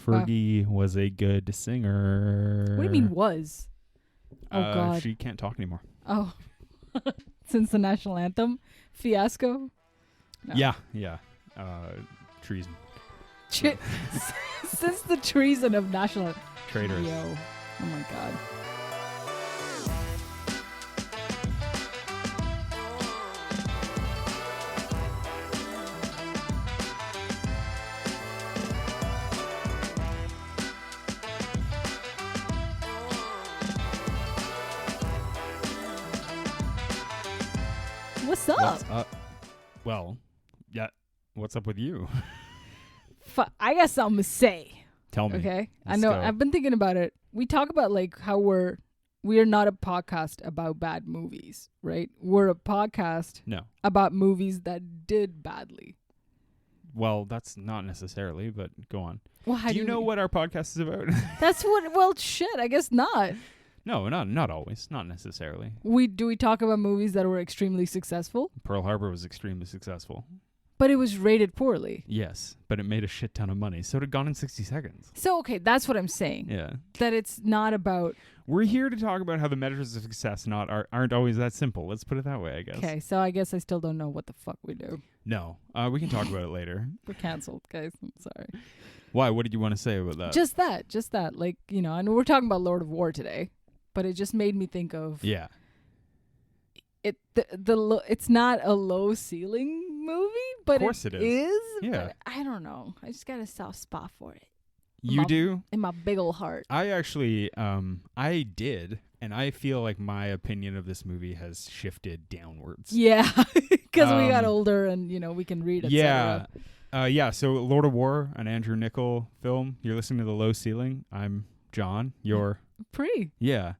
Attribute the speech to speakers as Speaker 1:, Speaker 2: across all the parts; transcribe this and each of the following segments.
Speaker 1: Fergie was a good singer.
Speaker 2: What do you mean was? Oh, God.
Speaker 1: She can't talk anymore.
Speaker 2: Oh. Since the national anthem fiasco? No.
Speaker 1: Yeah. Treason.
Speaker 2: Since the treason of national...
Speaker 1: Traitors.
Speaker 2: Yo. Oh, my God. What's up?
Speaker 1: What's up? Well, yeah. What's up with you?
Speaker 2: I got something to say.
Speaker 1: Tell me.
Speaker 2: Okay. I
Speaker 1: Let's
Speaker 2: know.
Speaker 1: go.
Speaker 2: I've been thinking about it. We talk about like how we are not a podcast about bad movies, right? We're a podcast
Speaker 1: No.
Speaker 2: about movies that did badly.
Speaker 1: Well, that's not necessarily, but go on.
Speaker 2: Well, how
Speaker 1: Do you know what our podcast is about?
Speaker 2: That's what. Well, shit. I guess not.
Speaker 1: No, not always. Not necessarily.
Speaker 2: We talk about movies that were extremely successful,
Speaker 1: Pearl Harbor was extremely successful.
Speaker 2: but it was rated poorly.
Speaker 1: Yes, but it made a shit ton of money. So did Gone in 60 Seconds.
Speaker 2: So okay, that's what I'm saying.
Speaker 1: Yeah.
Speaker 2: That it's not about.
Speaker 1: We're here to talk about how the measures of success aren't always that simple. Let's put it that way, I guess.
Speaker 2: Okay, so I guess I still don't know what the fuck we do.
Speaker 1: No. We can talk about it later.
Speaker 2: We're canceled, guys. I'm sorry.
Speaker 1: Why? What did you want to say about that?
Speaker 2: Just that. Like, you know, I know we're talking about Lord of War today, but it just made me think of
Speaker 1: Yeah.
Speaker 2: it's not a low ceiling movie, but
Speaker 1: Of course it is. Yeah.
Speaker 2: But I don't know. I just got a soft spot for it
Speaker 1: You do?
Speaker 2: in my big ol' heart.
Speaker 1: I actually, I did, and I feel like my opinion of this movie has shifted downwards.
Speaker 2: Yeah, because we got older and, you know, we can read,
Speaker 1: Yeah.
Speaker 2: etc.
Speaker 1: So Lord of War, an Andrew Niccol film. You're listening to The Low Ceiling. I'm John. You're... Yeah.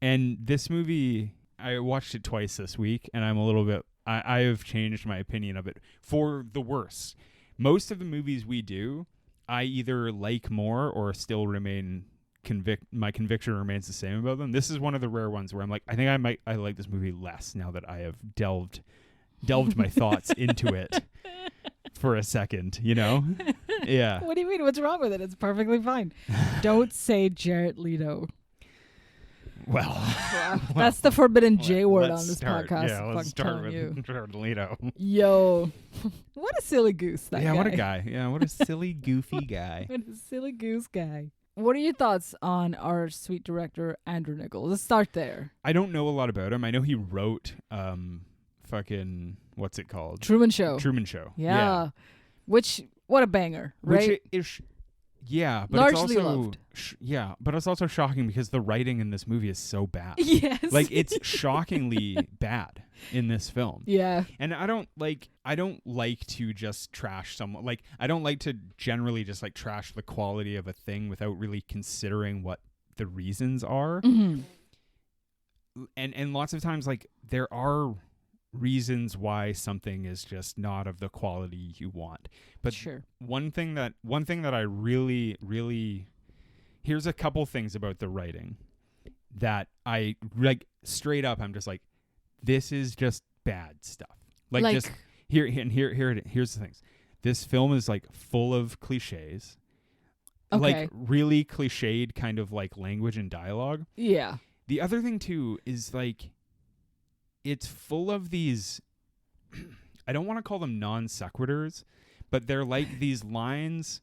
Speaker 1: And this movie, I watched it twice this week, and I'm a little bit... I have changed my opinion of it for the worse. Most of the movies we do, I either like more or still remain my conviction remains the same about them. This is one of the rare ones where I'm like, I think I like this movie less now that I have delved my thoughts into it for a second, you know? Yeah.
Speaker 2: What do you mean? What's wrong with it? It's perfectly fine. Don't say Jared Leto.
Speaker 1: Well,
Speaker 2: that's the forbidden J word on
Speaker 1: let's
Speaker 2: this
Speaker 1: start.
Speaker 2: podcast.
Speaker 1: Yeah, let's start with Jared Leto.
Speaker 2: Yo, what a silly goose that guy.
Speaker 1: What a guy. Yeah, what a silly, goofy guy.
Speaker 2: What a silly goose guy. What are your thoughts on our sweet director, Andrew Niccol? Let's start there.
Speaker 1: I don't know a lot about him. I know he wrote fucking, what's it called?
Speaker 2: Truman Show.
Speaker 1: Yeah.
Speaker 2: Which, what a banger, right?
Speaker 1: Which is, yeah, but
Speaker 2: largely
Speaker 1: it's also
Speaker 2: loved.
Speaker 1: Yeah, but it's also shocking because the writing in this movie is so bad.
Speaker 2: Yes.
Speaker 1: Like, it's shockingly bad in this film.
Speaker 2: Yeah.
Speaker 1: And I don't like to just trash someone. Like, I don't like to generally just like trash the quality of a thing without really considering what the reasons are.
Speaker 2: Mm-hmm.
Speaker 1: And lots of times, like, there are reasons why something is just not of the quality you want. But
Speaker 2: sure.
Speaker 1: One thing that I really, really, here's a couple things about the writing that I like straight up. I'm just like, this is just bad stuff. Like just here's the things. This film is like full of cliches, like really cliched kind of like language and dialogue.
Speaker 2: Yeah.
Speaker 1: The other thing too is like, it's full of these, I don't want to call them non sequiturs, but they're like these lines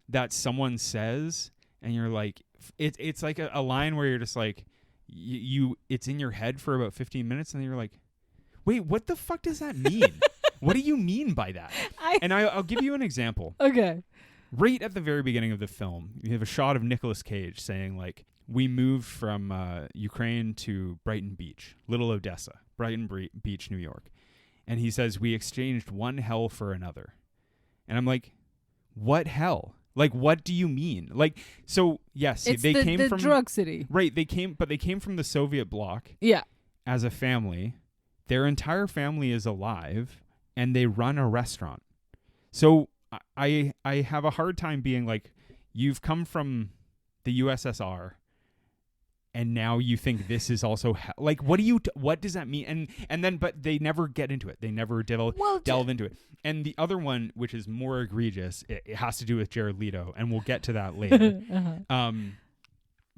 Speaker 1: that someone says, and you're like, it's like a line where you're just like, it's in your head for about 15 minutes, and then you're like, wait, what the fuck does that mean? What do you mean by that? And I'll give you an example.
Speaker 2: Okay.
Speaker 1: Right at the very beginning of the film, you have a shot of Nicolas Cage saying like, we moved from Ukraine to Brighton Beach, Little Odessa, Brighton Beach, New York. And he says, we exchanged one hell for another. And I'm like, what hell? Like, what do you mean? Like, so, yes, they came from...
Speaker 2: drug city.
Speaker 1: Right, they came from the Soviet bloc.
Speaker 2: Yeah.
Speaker 1: As a family. Their entire family is alive, and they run a restaurant. So I have a hard time being like, you've come from the USSR, and now you think this is also like, what does that mean? And then but they never get into it. They never delve into it. And the other one, which is more egregious, it has to do with Jared Leto, and we'll get to that later.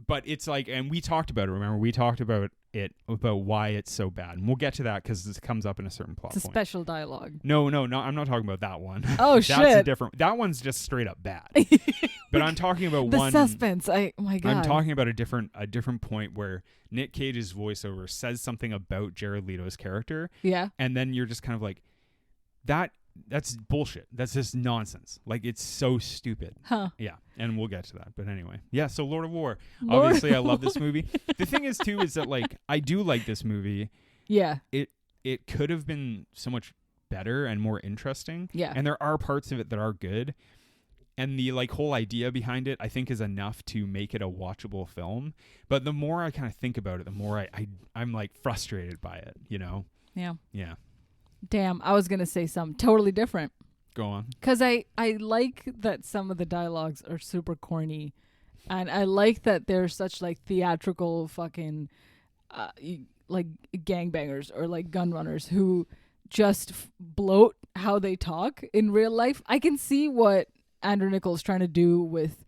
Speaker 1: But it's like, and we talked about it. Remember, we talked about why it's so bad, and we'll get to that because this comes up in a certain plot.
Speaker 2: It's a special dialogue.
Speaker 1: No, I'm not talking about that one.
Speaker 2: Oh
Speaker 1: shit, that's a different. That one's just straight up bad. But I'm talking about
Speaker 2: the suspense. Oh my god. I'm
Speaker 1: talking about a different point where Nick Cage's voiceover says something about Jared Leto's character.
Speaker 2: Yeah.
Speaker 1: And then you're just kind of like, that's bullshit. That's just nonsense. Like, it's so stupid.
Speaker 2: Huh.
Speaker 1: Yeah. And we'll get to that. But anyway. Yeah, so Lord of War. Obviously, I love this movie. The thing is, too, is that, like, I do like this movie.
Speaker 2: Yeah.
Speaker 1: It could have been so much better and more interesting.
Speaker 2: Yeah.
Speaker 1: And there are parts of it that are good. And the, like, whole idea behind it, I think, is enough to make it a watchable film. But the more I kind of think about it, the more I'm, like, frustrated by it, you know?
Speaker 2: Yeah.
Speaker 1: Yeah.
Speaker 2: Damn, I was going to say something totally different.
Speaker 1: Go on.
Speaker 2: Because I like that some of the dialogues are super corny. And I like that they're such, like, theatrical fucking, like, gangbangers or, like, gun runners who just bloat how they talk in real life. I can see what Andrew Nichols trying to do with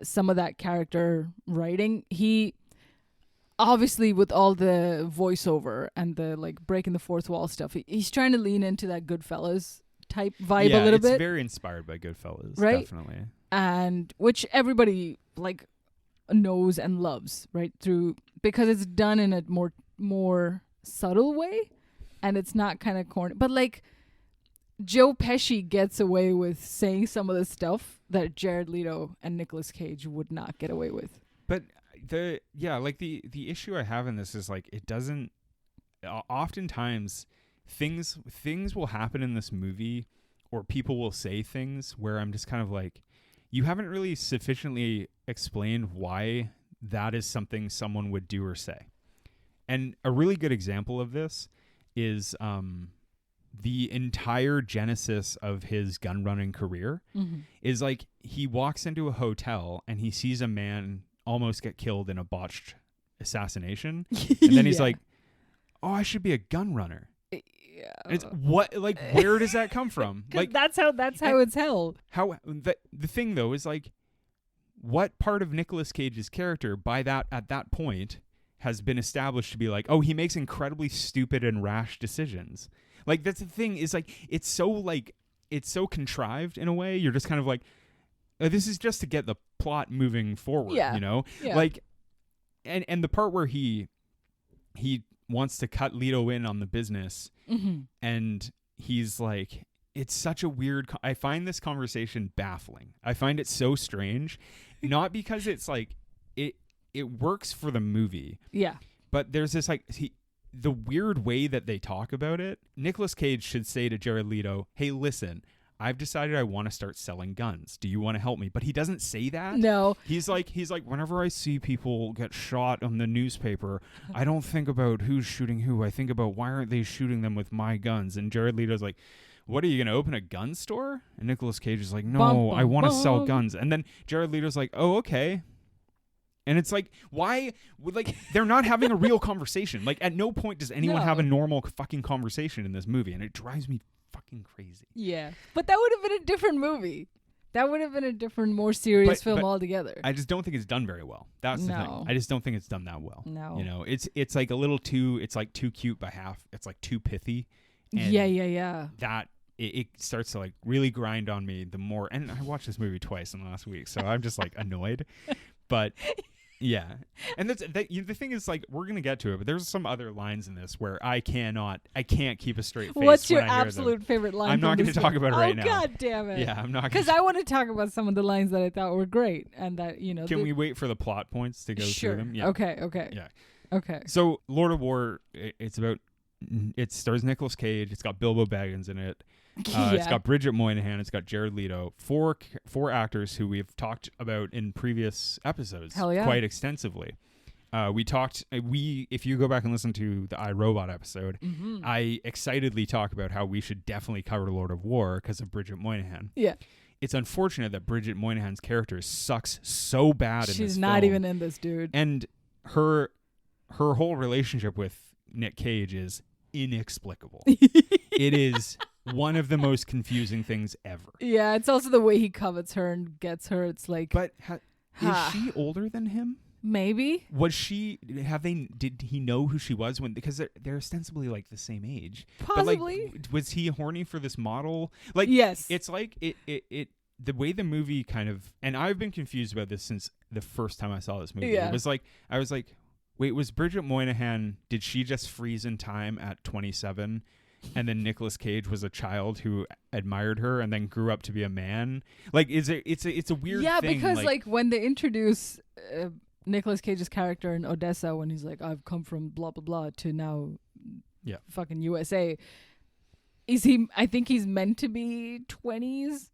Speaker 2: some of that character writing. He... Obviously, with all the voiceover and the, like, breaking the fourth wall stuff, he's trying to lean into that Goodfellas type vibe a little bit.
Speaker 1: Yeah, it's very inspired by Goodfellas,
Speaker 2: right?
Speaker 1: Definitely.
Speaker 2: And which everybody, like, knows and loves, right? Because it's done in a more subtle way, and it's not kind of corny. But, like, Joe Pesci gets away with saying some of the stuff that Jared Leto and Nicolas Cage would not get away with.
Speaker 1: But... the issue I have in this is, like, it doesn't oftentimes things will happen in this movie, or people will say things where I'm just kind of like, you haven't really sufficiently explained why that is something someone would do or say. And a really good example of this is the entire genesis of his gun running career is, like, he walks into a hotel and he sees a man almost get killed in a botched assassination, and then he's like, "Oh, I should be a gun runner." Yeah. It's what, like, where does that come from? Like,
Speaker 2: that's how it's held.
Speaker 1: How the thing though is, like, what part of Nicolas Cage's character at that point has been established to be like, oh, he makes incredibly stupid and rash decisions. Like, that's the thing, is, like, it's so contrived in a way. You're just kind of like, this is just to get the plot moving forward, you know? Yeah. Like, and the part where he wants to cut Leto in on the business, and he's like, it's such a weird... I find this conversation baffling. I find it so strange, not because it's like, it works for the movie.
Speaker 2: Yeah.
Speaker 1: But there's this, like, the weird way that they talk about it. Nicolas Cage should say to Jared Leto, hey, listen, I've decided I want to start selling guns. Do you want to help me? But he doesn't say that.
Speaker 2: No.
Speaker 1: He's like, whenever I see people get shot on the newspaper, I don't think about who's shooting who. I think about, why aren't they shooting them with my guns? And Jared Leto's like, what, are you going to open a gun store? And Nicolas Cage is like, no, I want to sell guns. And then Jared Leto's like, oh, okay. And it's like, why? Like, they're not having a real conversation. Like, at no point does anyone have a normal fucking conversation in this movie. And it drives me fucking crazy.
Speaker 2: Yeah. But that would have been a different movie. That would have been a different, more serious film altogether.
Speaker 1: I just don't think it's done very well. That's the thing. I just don't think it's done that well.
Speaker 2: No.
Speaker 1: You know, it's like a little too, it's like too cute by half. It's like too pithy. And
Speaker 2: yeah.
Speaker 1: That, it starts to, like, really grind on me the more. And I watched this movie twice in the last week, so I'm just, like, annoyed. But... yeah. And the thing is, like, we're going to get to it, but there's some other lines in this where I can't keep a straight face.
Speaker 2: What's your absolute favorite line?
Speaker 1: I'm not going to talk about it right now.
Speaker 2: Oh, God damn it.
Speaker 1: Yeah, I'm not.
Speaker 2: Because I want to talk about some of the lines that I thought were great. And that, you know.
Speaker 1: Can we wait for the plot points to go through them?
Speaker 2: Yeah. Okay.
Speaker 1: Yeah.
Speaker 2: Okay.
Speaker 1: So, Lord of War, it stars Nicolas Cage. It's got Bilbo Baggins in it. It's got Bridget Moynihan. It's got Jared Leto. Four actors who we've talked about in previous episodes quite extensively. If you go back and listen to the iRobot episode, I excitedly talk about how we should definitely cover Lord of War because of Bridget Moynihan.
Speaker 2: Yeah.
Speaker 1: It's unfortunate that Bridget Moynihan's character sucks so bad in this film.
Speaker 2: She's not even in this, dude.
Speaker 1: And her whole relationship with Nick Cage is inexplicable. It is one of the most confusing things ever.
Speaker 2: Yeah, it's also the way he covets her and gets her. It's like,
Speaker 1: but is she older than him?
Speaker 2: Maybe.
Speaker 1: Was she? Did he know who she was when? Because they're ostensibly like the same age.
Speaker 2: Possibly.
Speaker 1: But like, was he horny for this model? Like,
Speaker 2: yes.
Speaker 1: It's like it. The way the movie kind of, and I've been confused about this since the first time I saw this movie.
Speaker 2: Yeah.
Speaker 1: It was like I was like, wait, was Bridget Moynihan? Did she just freeze in time at 27? And then Nicolas Cage was a child who admired her and then grew up to be a man. Like, it's a weird thing.
Speaker 2: Yeah, because like when they introduce Nicolas Cage's character in Odessa, when he's like, I've come from blah blah blah to now, fucking USA. Is he? I think he's meant to be 20s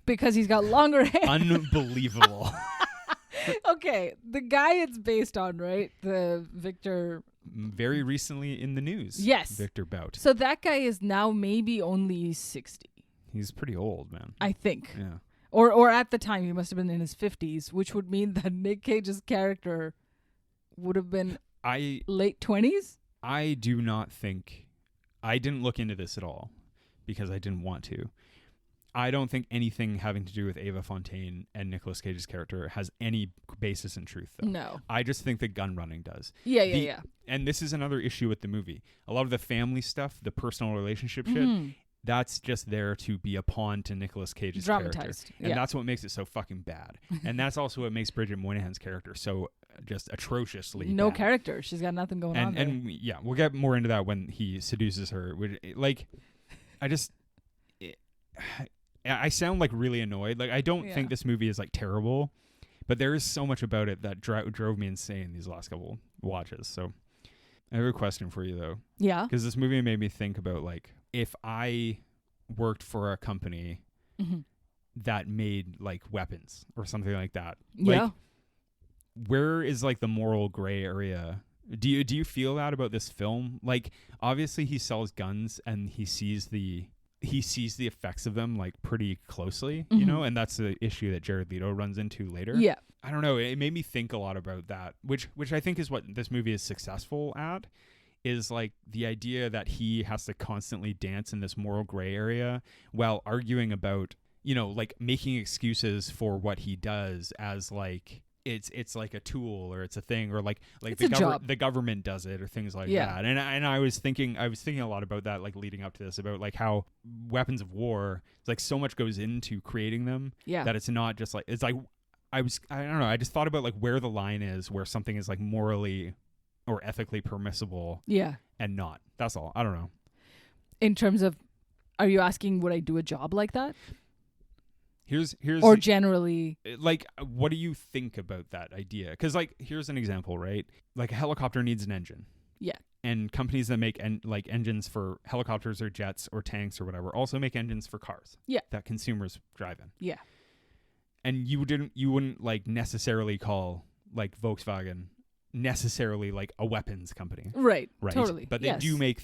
Speaker 2: because he's got longer hair.
Speaker 1: Unbelievable.
Speaker 2: Okay, the guy it's based on, right? The Viktor.
Speaker 1: Very recently in the news.
Speaker 2: Yes.
Speaker 1: Viktor Bout.
Speaker 2: So that guy is now maybe only 60.
Speaker 1: He's pretty old, man.
Speaker 2: I think.
Speaker 1: Yeah.
Speaker 2: Or at the time, he must have been in his 50s, which would mean that Nick Cage's character would have been late 20s?
Speaker 1: I do not think... I didn't look into this at all because I didn't want to. I don't think anything having to do with Ava Fontaine and Nicolas Cage's character has any basis in truth, though.
Speaker 2: No.
Speaker 1: I just think the gun running does.
Speaker 2: Yeah.
Speaker 1: And this is another issue with the movie. A lot of the family stuff, the personal relationship shit, that's just there to be a pawn to Nicolas Cage's character. And that's what makes it so fucking bad. And that's also what makes Bridget Moynihan's character so just atrociously
Speaker 2: no
Speaker 1: bad.
Speaker 2: Character. She's got nothing going on there.
Speaker 1: And yeah, we'll get more into that when he seduces her. Like, I sound like really annoyed. Like, I don't think this movie is like terrible, but there is so much about it that drove me insane these last couple watches. So I have a question for you, though.
Speaker 2: Yeah.
Speaker 1: Because this movie made me think about, like, if I worked for a company that made like weapons or something like that. Like, where is like the moral gray area? Do you feel that about this film? Like, obviously he sells guns and he sees the effects of them like pretty closely, you know, and that's the issue that Jared Leto runs into later.
Speaker 2: Yeah.
Speaker 1: I don't know. It made me think a lot about that, which I think is what this movie is successful at, is like the idea that he has to constantly dance in this moral gray area while arguing about, you know, like making excuses for what he does as like, it's like a tool or it's a thing or like the government does it or things like that. And I was thinking a lot about that, like leading up to this, about like how weapons of war, it's like so much goes into creating them that it's not just like, it's like, I don't know. I just thought about like where the line is where something is like morally or ethically permissible and not. That's all. I don't know.
Speaker 2: In terms of, are you asking would I do a job like that?
Speaker 1: Here's
Speaker 2: or generally,
Speaker 1: like, what do you think about that idea? Because like, here's an example, right? Like a helicopter needs an engine. Yeah. And companies that make like engines for helicopters or jets or tanks or whatever also make engines for cars. Yeah. That consumers drive in. Yeah. And you wouldn't like necessarily call like Volkswagen necessarily like a weapons company. Right. Totally. But they do make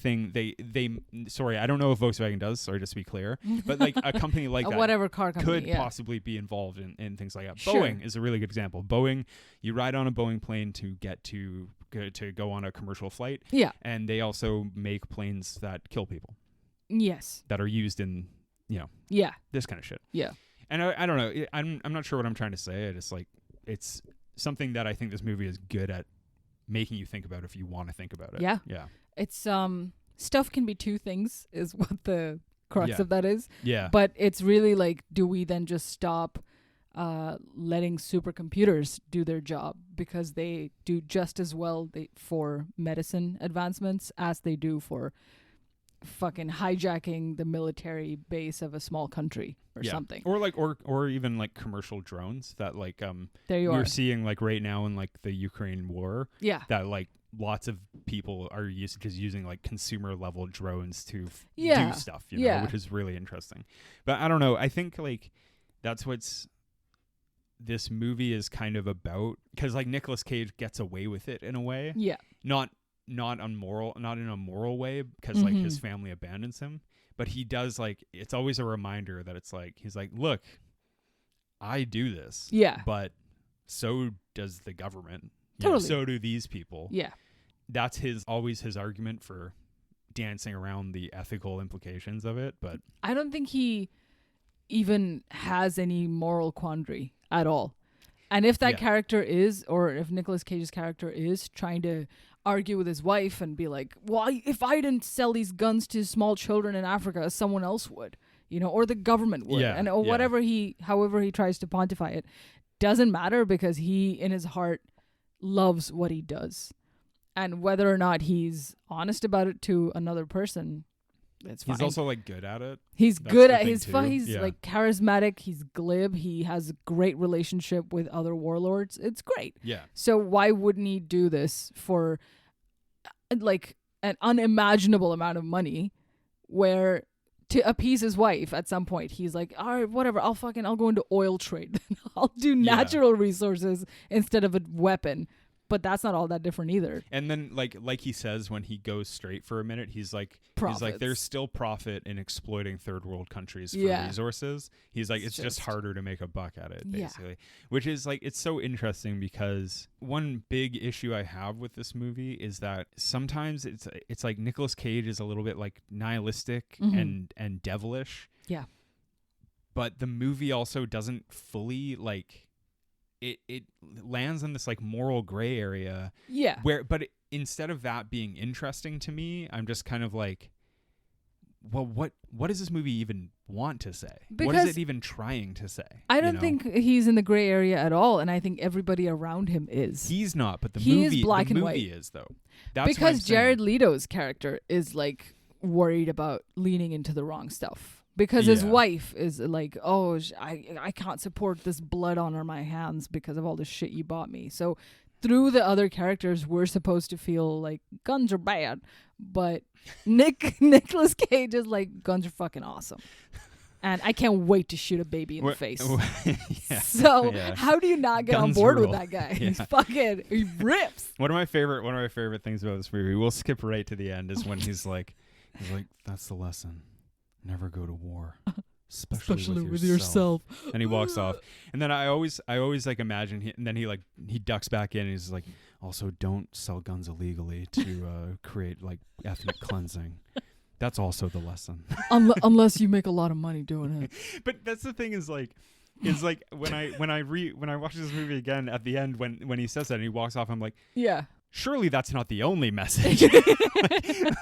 Speaker 1: sorry, I don't know if Volkswagen does, sorry, just to be clear. But like a company like that
Speaker 2: whatever car company
Speaker 1: could possibly be involved in things like that. Sure. Boeing is a really good example. Boeing, you ride on a Boeing plane to get to go on a commercial flight. Yeah. And they also make planes that kill people. Yes. That are used in, this kind of shit. Yeah. And I don't know. I'm not sure what I'm trying to say. I just like, it's something that I think this movie is good at making you think about if you want to think about it. Yeah. Yeah. It's stuff can be two things is what the crux of that is. Yeah. But it's really like, do we then just stop letting supercomputers do their job because they do just as well for medicine advancements as they do for fucking hijacking the military base of a small country or something, or like or even like commercial drones that like we're seeing like right now in like the Ukraine war, that like lots of people are using like consumer level drones to do stuff, you know, which is really interesting. But I don't know, I think like that's what's this movie is kind of about, because like Nicolas Cage gets away with it in a way, not in a moral way, because like his family abandons him, but he does, like, it's always a reminder that it's like, he's like, look, I do this, but so does the government,
Speaker 2: Totally.
Speaker 1: So do these people.
Speaker 2: Yeah.
Speaker 1: That's always his argument for dancing around the ethical implications of it. But
Speaker 2: I don't think he even has any moral quandary at all. And if that character is, or if Nicolas Cage's character is trying to argue with his wife and be like, well, if I didn't sell these guns to small children in Africa, someone else would, or the government would, or however he tries to pontify it, doesn't matter, because he, in his heart, loves what he does. And whether or not he's honest about it to another person, it's fine.
Speaker 1: He's also like good at it.
Speaker 2: He's good at his fun. He's like charismatic. He's glib. He has a great relationship with other warlords. It's great.
Speaker 1: Yeah.
Speaker 2: So why wouldn't he do this for like an unimaginable amount of money, where to appease his wife at some point he's like, all right, whatever, I'll go into oil trade. I'll do natural resources instead of a weapon. But that's not all that different either.
Speaker 1: And then like he says, when he goes straight for a minute, he's like, there's still profit in exploiting third world countries for resources. He's like, it's just harder to make a buck at it, basically. Which is like, it's so interesting, because one big issue I have with this movie is that sometimes it's like Nicolas Cage is a little bit like nihilistic and devilish. Yeah. But the movie also doesn't fully like... It lands in this like moral gray area. Yeah. But instead of that being interesting to me, I'm just kind of like, well, what does this movie even want to say? Because what is it even trying to say?
Speaker 2: I don't think he's in the gray area at all, and I think everybody around him is.
Speaker 1: He's not, but the movie is though. That's
Speaker 2: because Jared Leto's character is like worried about leaning into the wrong stuff. Because his wife is like, oh, I can't support this blood on my hands because of all the shit you bought me. So through the other characters, we're supposed to feel like guns are bad. But Nicolas Cage is like, guns are fucking awesome. And I can't wait to shoot a baby in the face. So how do you not get on board with that guy? Yeah. He rips.
Speaker 1: One of my favorite things about this movie, we'll skip right to the end, is when he's like, that's the lesson. Never go to war, especially with yourself. And he walks off. And then I always like imagine and then he ducks back in and he's like, also don't sell guns illegally to create like ethnic cleansing. That's also the lesson.
Speaker 2: Unless you make a lot of money doing it.
Speaker 1: But that's the thing is like when I watch this movie again at the end when he says that and he walks off, I'm like, yeah. Surely that's not the only message.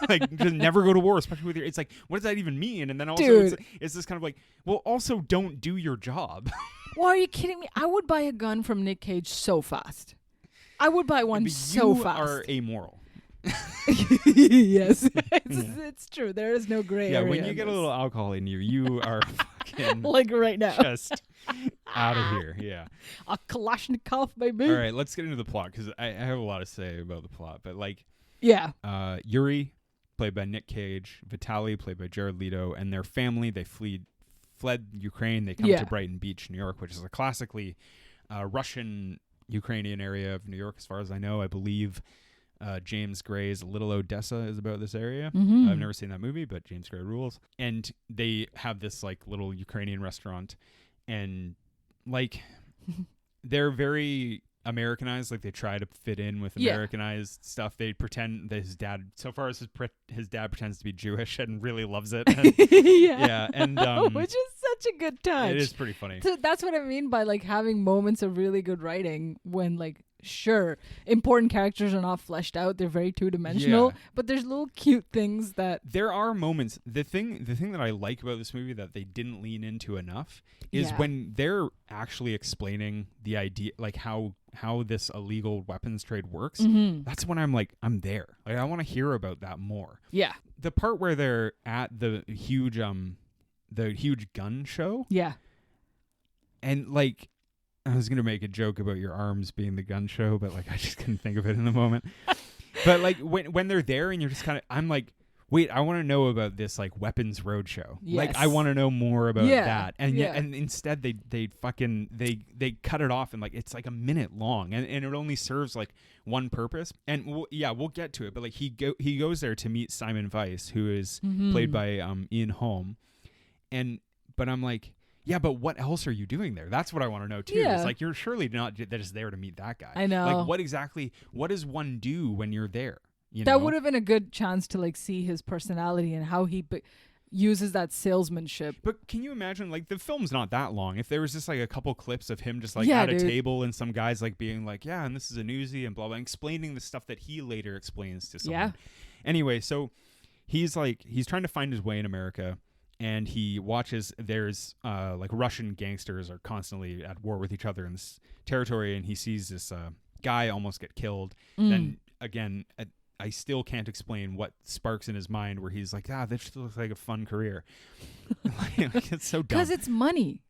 Speaker 1: like just never go to war, especially with your... It's like, what does that even mean? And then also it's this kind of like, well, also don't do your job.
Speaker 2: Well, are you kidding me? I would buy a gun from Nick Cage so fast. I would buy one so fast.
Speaker 1: You are amoral.
Speaker 2: Yes, it's true. There is no gray area.
Speaker 1: Yeah, when you get a little alcohol in you are fucking...
Speaker 2: like right now.
Speaker 1: Just... out of here, yeah.
Speaker 2: A Kalashnikov, baby.
Speaker 1: All right, let's get into the plot, because I have a lot to say about the plot. But like, Yuri, played by Nick Cage, Vitaly, played by Jared Leto, and their family, they fled Ukraine. They come to Brighton Beach, New York, which is a classically Russian Ukrainian area of New York, as far as I know. I believe James Gray's Little Odessa is about this area. I've never seen that movie, but James Gray rules. And they have this like little Ukrainian restaurant. And like they're very Americanized, like they try to fit in with Americanized stuff. They pretend that his dad pretends to be Jewish and really loves it. And, and
Speaker 2: which is such a good touch.
Speaker 1: It is pretty funny.
Speaker 2: So that's what I mean by like having moments of really good writing when like sure, important characters are not fleshed out, they're very two-dimensional, but there's little cute things that
Speaker 1: there are moments. The thing that I like about this movie that they didn't lean into enough is when they're actually explaining the idea, like how this illegal weapons trade works. That's when I'm like, I'm there. Like I want to hear about that more. Yeah. The part where they're at the huge gun show. Yeah. And like I was going to make a joke about your arms being the gun show, but like I just couldn't think of it in the moment. But like when they're there and you're just kind of, I'm like, wait, I want to know about this like weapons roadshow. Yes. Like I want to know more about that. And and instead they cut it off and like it's like a minute long and it only serves like one purpose. And we'll get to it. But like he goes there to meet Simon Weiss, who is played by Ian Holm. But I'm like, Yeah, but what else are you doing there? That's what I want to know too.
Speaker 2: Yeah.
Speaker 1: It's like, you're surely not just there to meet that guy.
Speaker 2: I know.
Speaker 1: Like, what does one do when you're there?
Speaker 2: That would have been a good chance to like see his personality and how he uses that salesmanship.
Speaker 1: But can you imagine, like, the film's not that long. If there was just like a couple clips of him just like at a table and some guys like being like, yeah, and this is a newsie and blah blah, explaining the stuff that he later explains to someone. Yeah. Anyway, so he's trying to find his way in America, and he watches there's like Russian gangsters are constantly at war with each other in this territory, and he sees this guy almost get killed. Then again, I still can't explain what sparks in his mind where he's like, this looks like a fun career. Like, it's so dumb.
Speaker 2: Because it's money.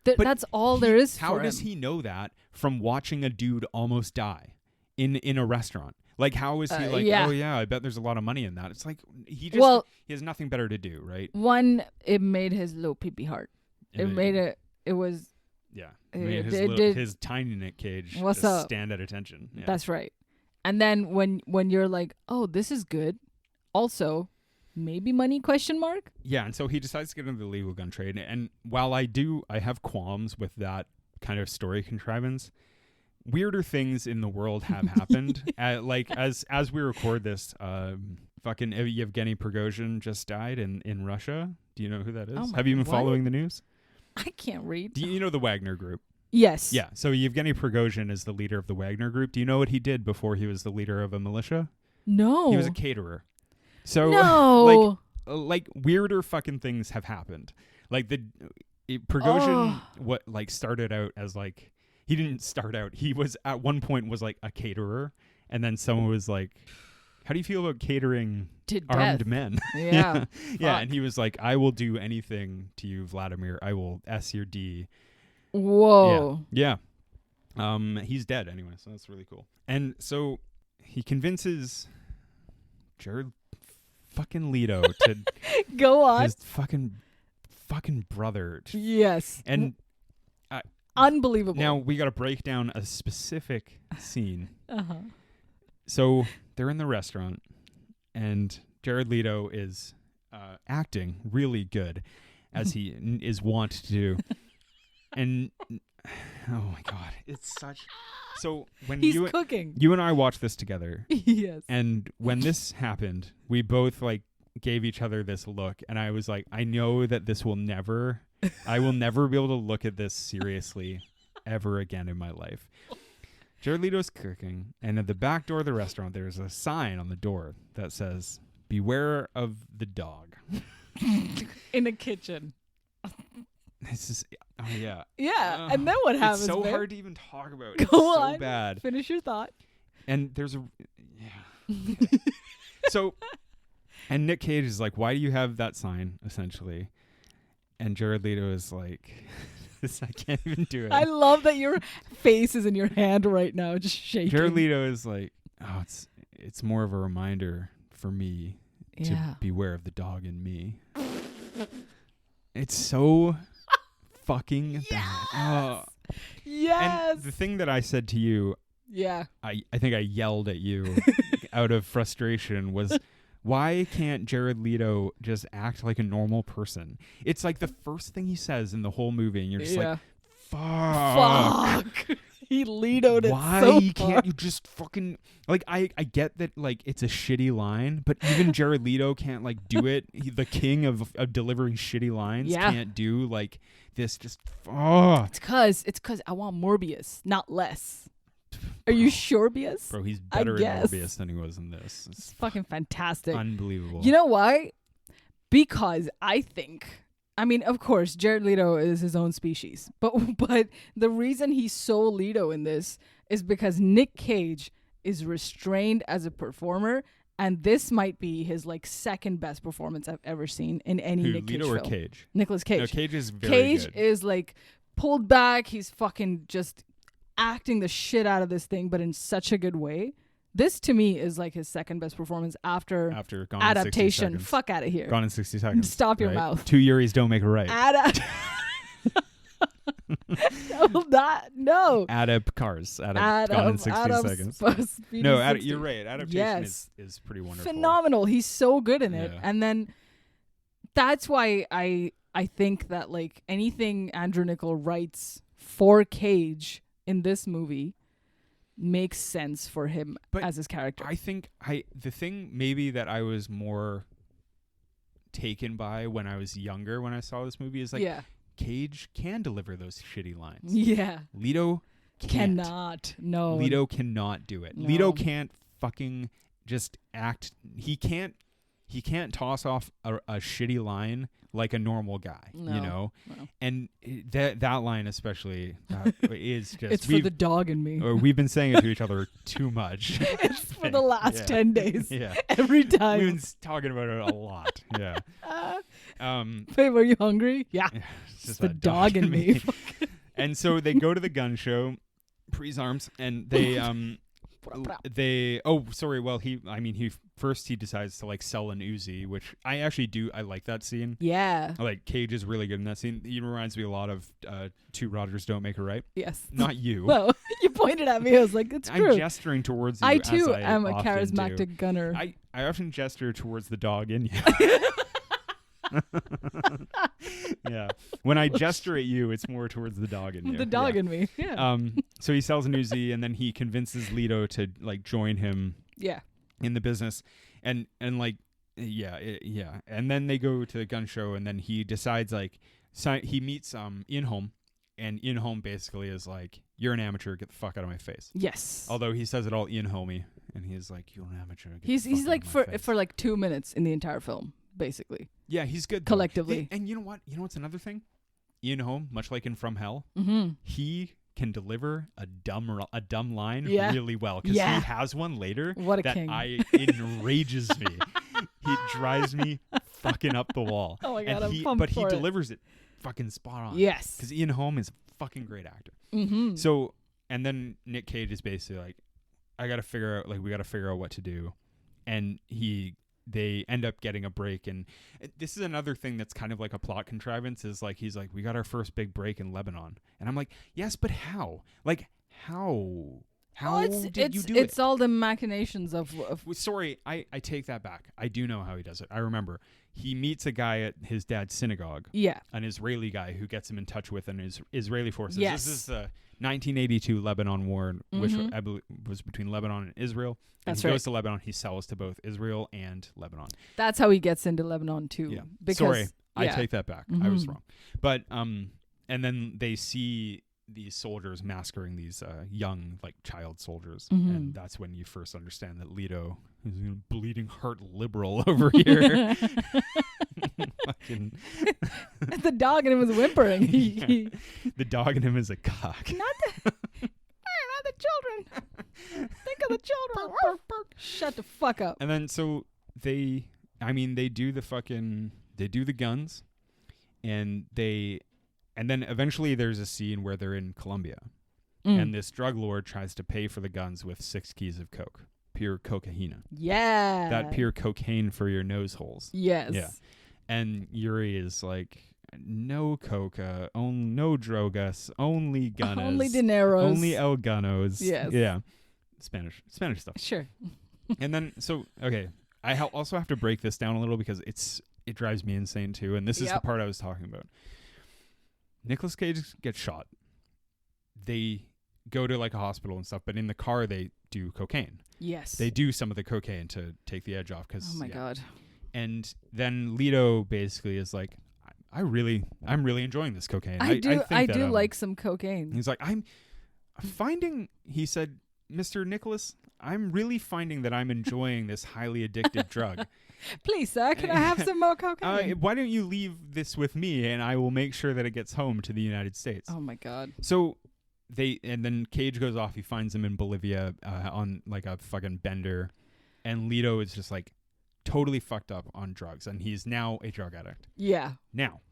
Speaker 2: That's all there is for him.
Speaker 1: How does he know that from watching a dude almost die in a restaurant? Like, how is he oh yeah, I bet there's a lot of money in that. It's like, he has nothing better to do, right?
Speaker 2: One, it made his little pee-pee heart. It was...
Speaker 1: Yeah. His tiny Nick Cage stand at attention. Yeah.
Speaker 2: That's right. And then when you're like, oh, this is good. Also, maybe money ?
Speaker 1: Yeah, and so he decides to get into the legal gun trade. And while I have qualms with that kind of story contrivance, weirder things in the world have happened. Like as we record this, fucking Yevgeny Prigozhin just died in Russia. Do you know who that is? Have you been following the news?
Speaker 2: I can't read.
Speaker 1: Do you know the Wagner Group?
Speaker 2: Yes.
Speaker 1: Yeah. So Yevgeny Prigozhin is the leader of the Wagner Group. Do you know what he did before he was the leader of a militia?
Speaker 2: No.
Speaker 1: He was a caterer. So like weirder fucking things have happened. Like Prigozhin started out as like, he didn't start out. He was at one point was like a caterer, and then someone was like, how do you feel about catering
Speaker 2: to
Speaker 1: armed
Speaker 2: death?
Speaker 1: Men?
Speaker 2: Yeah.
Speaker 1: Yeah. And he was like, I will do anything to you, Vladimir. I will S your D.
Speaker 2: Whoa.
Speaker 1: Yeah. He's dead anyway, so that's really cool. And so he convinces Jared fucking Leto to
Speaker 2: go on.
Speaker 1: His fucking brother.
Speaker 2: Yes.
Speaker 1: And
Speaker 2: unbelievable.
Speaker 1: Now we got to break down a specific scene. So they're in the restaurant, and Jared Leto is acting really good, as he is wont to do. And oh my god, it's such. So when
Speaker 2: he's cooking,
Speaker 1: you and I watched this together.
Speaker 2: Yes.
Speaker 1: And when this happened, we both like gave each other this look, and I was like, I know that this will never. I will never be able to look at this seriously ever again in my life. Jared Leto's cooking, and at the back door of the restaurant, there's a sign on the door that says, "Beware of the dog."
Speaker 2: In a kitchen.
Speaker 1: This is, oh yeah.
Speaker 2: Yeah, and then what happens?
Speaker 1: It's so hard to even talk about.
Speaker 2: Go on.
Speaker 1: So bad.
Speaker 2: Finish your thought.
Speaker 1: And there's so, and Nick Cage is like, why do you have that sign, essentially? And Jared Leto is like, I can't even do it.
Speaker 2: I love that your face is in your hand right now, just shaking.
Speaker 1: Jared Leto is like, oh, it's more of a reminder for me to beware of the dog in me. It's so fucking bad. Oh.
Speaker 2: Yes.
Speaker 1: And the thing that I said to you, I think I yelled at you out of frustration was, why can't Jared Leto just act like a normal person? It's like the first thing he says in the whole movie, and you're just like, fuck.
Speaker 2: He Leto'd it so
Speaker 1: Why can't you just fucking... Like, I get that, like, it's a shitty line, but even Jared Leto can't, like, do it. The king of delivering shitty lines can't do, like, this just...
Speaker 2: It's cause I want Morbius, not less. Are you sure, Bias?
Speaker 1: Bro, he's better in Morbius than he was in this.
Speaker 2: It's fucking fantastic.
Speaker 1: Unbelievable.
Speaker 2: You know why? Because I think... I mean, of course, Jared Leto is his own species. But the reason he's so Leto in this is because Nick Cage is restrained as a performer, and this might be his like second best performance I've ever seen in any Nick Cage
Speaker 1: Leto or
Speaker 2: film.
Speaker 1: Cage?
Speaker 2: Nicolas Cage.
Speaker 1: No, Cage is very
Speaker 2: Cage
Speaker 1: good.
Speaker 2: is like pulled back. He's fucking just acting the shit out of this thing, but in such a good way. This to me is like his second best performance after
Speaker 1: Gone
Speaker 2: adaptation.
Speaker 1: In 60 seconds.
Speaker 2: Fuck out of here.
Speaker 1: Gone in 60 seconds.
Speaker 2: Stop your mouth.
Speaker 1: 2 Uris don't make a right.
Speaker 2: No.
Speaker 1: Cars. Gone in 60 seconds. No, you're right. Adaptation is pretty wonderful.
Speaker 2: Phenomenal. He's so good in it. And then that's why I I think that like anything Andrew Niccol writes for Cage in this movie makes sense for him as his character.
Speaker 1: I think the thing maybe that I was more taken by when I was younger when I saw this movie is like Cage can deliver those shitty lines.
Speaker 2: Yeah.
Speaker 1: Leto
Speaker 2: cannot. No.
Speaker 1: Leto cannot do it. No. Leto can't fucking just act. He can't toss off a shitty line like a normal guy, you know? No. And that line especially is just...
Speaker 2: It's for the dog in me.
Speaker 1: Or we've been saying it to each other too much.
Speaker 2: It's for the last 10 days. Yeah. Every time.
Speaker 1: We've been talking about it a lot. Yeah.
Speaker 2: Wait, were you hungry? Yeah.
Speaker 1: It's just
Speaker 2: the dog in me.
Speaker 1: And so they go to the gun show, Pre's Arms, and they... he first he decides to like sell an Uzi, which I actually do. I like that scene.
Speaker 2: Yeah.
Speaker 1: Like Cage is really good in that scene. He reminds me a lot of Two Rogers Don't Make a Right.
Speaker 2: Yes.
Speaker 1: Not you.
Speaker 2: Well, you pointed at me. I was like, it's true.
Speaker 1: I'm gesturing towards you.
Speaker 2: I too am a charismatic gunner.
Speaker 1: I often gesture towards the dog in you. Yeah. When I gesture at you, it's more towards the dog in you.
Speaker 2: The dog in me. Yeah.
Speaker 1: So he sells an Uzi and then he convinces Leto to like join him.
Speaker 2: Yeah.
Speaker 1: In the business, and like and then they go to the gun show and then he decides like he meets In-Home, and In-Home basically is like, you're an amateur, get the fuck out of my face.
Speaker 2: Yes.
Speaker 1: Although he says it all In-Homey, and he's like, you're an amateur.
Speaker 2: He's like for like 2 minutes in the entire film, basically.
Speaker 1: Yeah, he's good
Speaker 2: collectively.
Speaker 1: And you know what? You know what's another thing? In-Home, much like in From Hell, he can deliver a dumb line really well, because he has one later enrages me. He drives me fucking up the wall.
Speaker 2: Oh my god, I'm pumped
Speaker 1: but he delivers it fucking spot on.
Speaker 2: Yes,
Speaker 1: because In-Home is a fucking great actor. So, and then Nick Cage is basically like, we got to figure out what to do, and they end up getting a break. And this is another thing that's kind of like a plot contrivance, is like, he's like, we got our first big break in Lebanon. And I'm like, yes, but how? Like, how did you do it?
Speaker 2: It's all the machinations of...
Speaker 1: Sorry, I take that back. I do know how he does it. I remember. He meets a guy at his dad's synagogue.
Speaker 2: Yeah.
Speaker 1: An Israeli guy who gets him in touch with an Israeli forces.
Speaker 2: Yes.
Speaker 1: This is the 1982 Lebanon War, which I believe was between Lebanon and Israel. And he goes to Lebanon. He sells to both Israel and Lebanon.
Speaker 2: That's how he gets into Lebanon too.
Speaker 1: Yeah. Sorry, I take that back. I was wrong. But and then they see these soldiers massacring these young, like, child soldiers, and that's when you first understand that Leto is a bleeding heart liberal over here.
Speaker 2: The dog in him was whimpering.
Speaker 1: The dog in him is a cock.
Speaker 2: Not the children. Think of the children. Shut the fuck up.
Speaker 1: And then so they do the guns, and then eventually there's a scene where they're in Colombia, and this drug lord tries to pay for the guns with 6 keys of coke, pure cocaine.
Speaker 2: Yeah.
Speaker 1: That pure cocaine for your nose holes.
Speaker 2: Yes.
Speaker 1: Yeah. And Yuri is like, no coca, no drogas, only gunas,
Speaker 2: only dineros,
Speaker 1: only el ganos.
Speaker 2: Yes.
Speaker 1: Yeah. Spanish stuff.
Speaker 2: Sure.
Speaker 1: And then, so, okay, I also have to break this down a little because it drives me insane too. And this is the part I was talking about. Nicolas Cage gets shot. They go to like a hospital and stuff, but in the car they do cocaine.
Speaker 2: Yes.
Speaker 1: They do some of the cocaine to take the edge off.
Speaker 2: Oh my God.
Speaker 1: And then Leto basically is like, I'm really enjoying this cocaine.
Speaker 2: I do like some cocaine.
Speaker 1: He's like, I'm finding, he said, Mr. Nicholas, I'm really finding that I'm enjoying this highly addictive drug.
Speaker 2: Please, sir, can I have some more cocaine?
Speaker 1: Why don't you leave this with me, and I will make sure that it gets home to the United States.
Speaker 2: Oh my God.
Speaker 1: So and then Cage goes off. He finds him in Bolivia on like a fucking bender, and Leto is just like totally fucked up on drugs, and he's now a drug addict.
Speaker 2: Yeah.
Speaker 1: Now,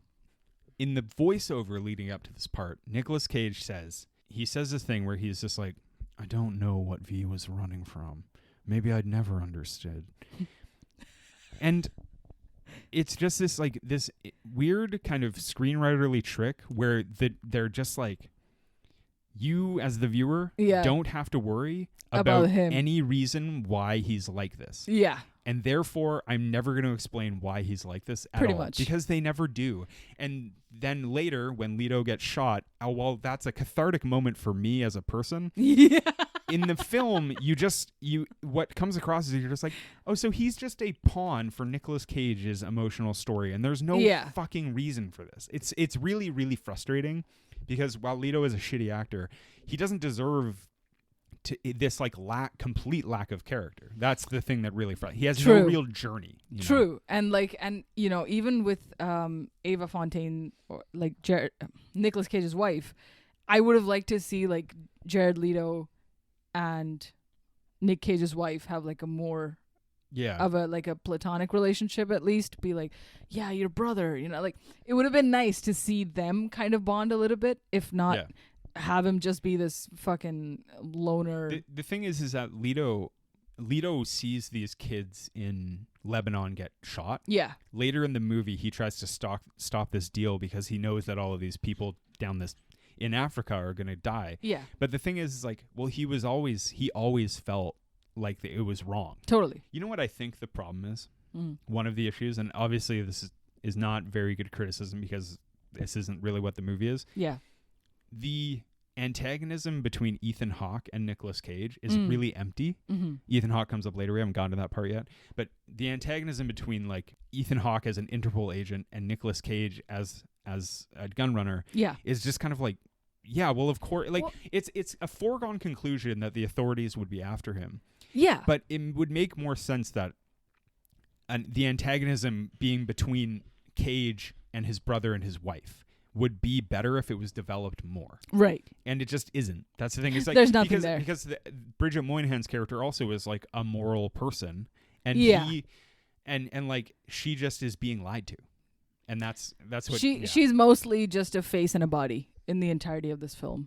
Speaker 1: in the voiceover leading up to this part, Nicolas Cage says this thing where he's just like, I don't know what V was running from. Maybe I'd never understood. And it's just this like this weird kind of screenwriterly trick where they're just like, you as the viewer don't have to worry about
Speaker 2: him.
Speaker 1: any reason why he's like this.
Speaker 2: Yeah.
Speaker 1: And therefore, I'm never going to explain why he's like this at
Speaker 2: Pretty
Speaker 1: all.
Speaker 2: much.
Speaker 1: Because they never do. And then later, when Leto gets shot, well, that's a cathartic moment for me as a person.
Speaker 2: Yeah.
Speaker 1: In the film, what comes across is you're just like, oh, so he's just a pawn for Nicolas Cage's emotional story, and there's no fucking reason for this. It's really, really frustrating, because while Leto is a shitty actor, he doesn't deserve this like complete lack of character. That's the thing that really he has no real journey.
Speaker 2: True. And even with Ava Fontaine, or like Nicolas Cage's wife, I would have liked to see like Jared Leto and Nick Cage's wife have like a more of a platonic relationship, at least. Be like, yeah, your brother, like it would have been nice to see them kind of bond a little bit, if not have him just be this fucking loner.
Speaker 1: The thing is that Leto sees these kids in Lebanon get shot. Yeah. Later in the movie, he tries to stop this deal because he knows that all of these people down this in Africa are going to die. Yeah. But the thing is like, well, he always felt like it was wrong. Totally. You know what I think the problem is? One of the issues, and obviously this is not very good criticism because this isn't really what the movie is. Yeah. The antagonism between Ethan Hawke and Nicolas Cage is really empty. Mm-hmm. Ethan Hawke comes up later. We haven't gotten to that part yet. But the antagonism between like Ethan Hawke as an Interpol agent and Nicolas Cage as a gun runner is just kind of like, yeah, well, of course, like it's a foregone conclusion that the authorities would be after him. Yeah. But it would make more sense that the antagonism being between Cage and his brother and his wife would be better if it was developed more. Right. And it just isn't. That's the thing. It's like,
Speaker 2: there's nothing there.
Speaker 1: Because Bridget Moynihan's character also is like a moral person. And he and like she just is being lied to. And that's what
Speaker 2: she's mostly just a face and a body in the entirety of this film.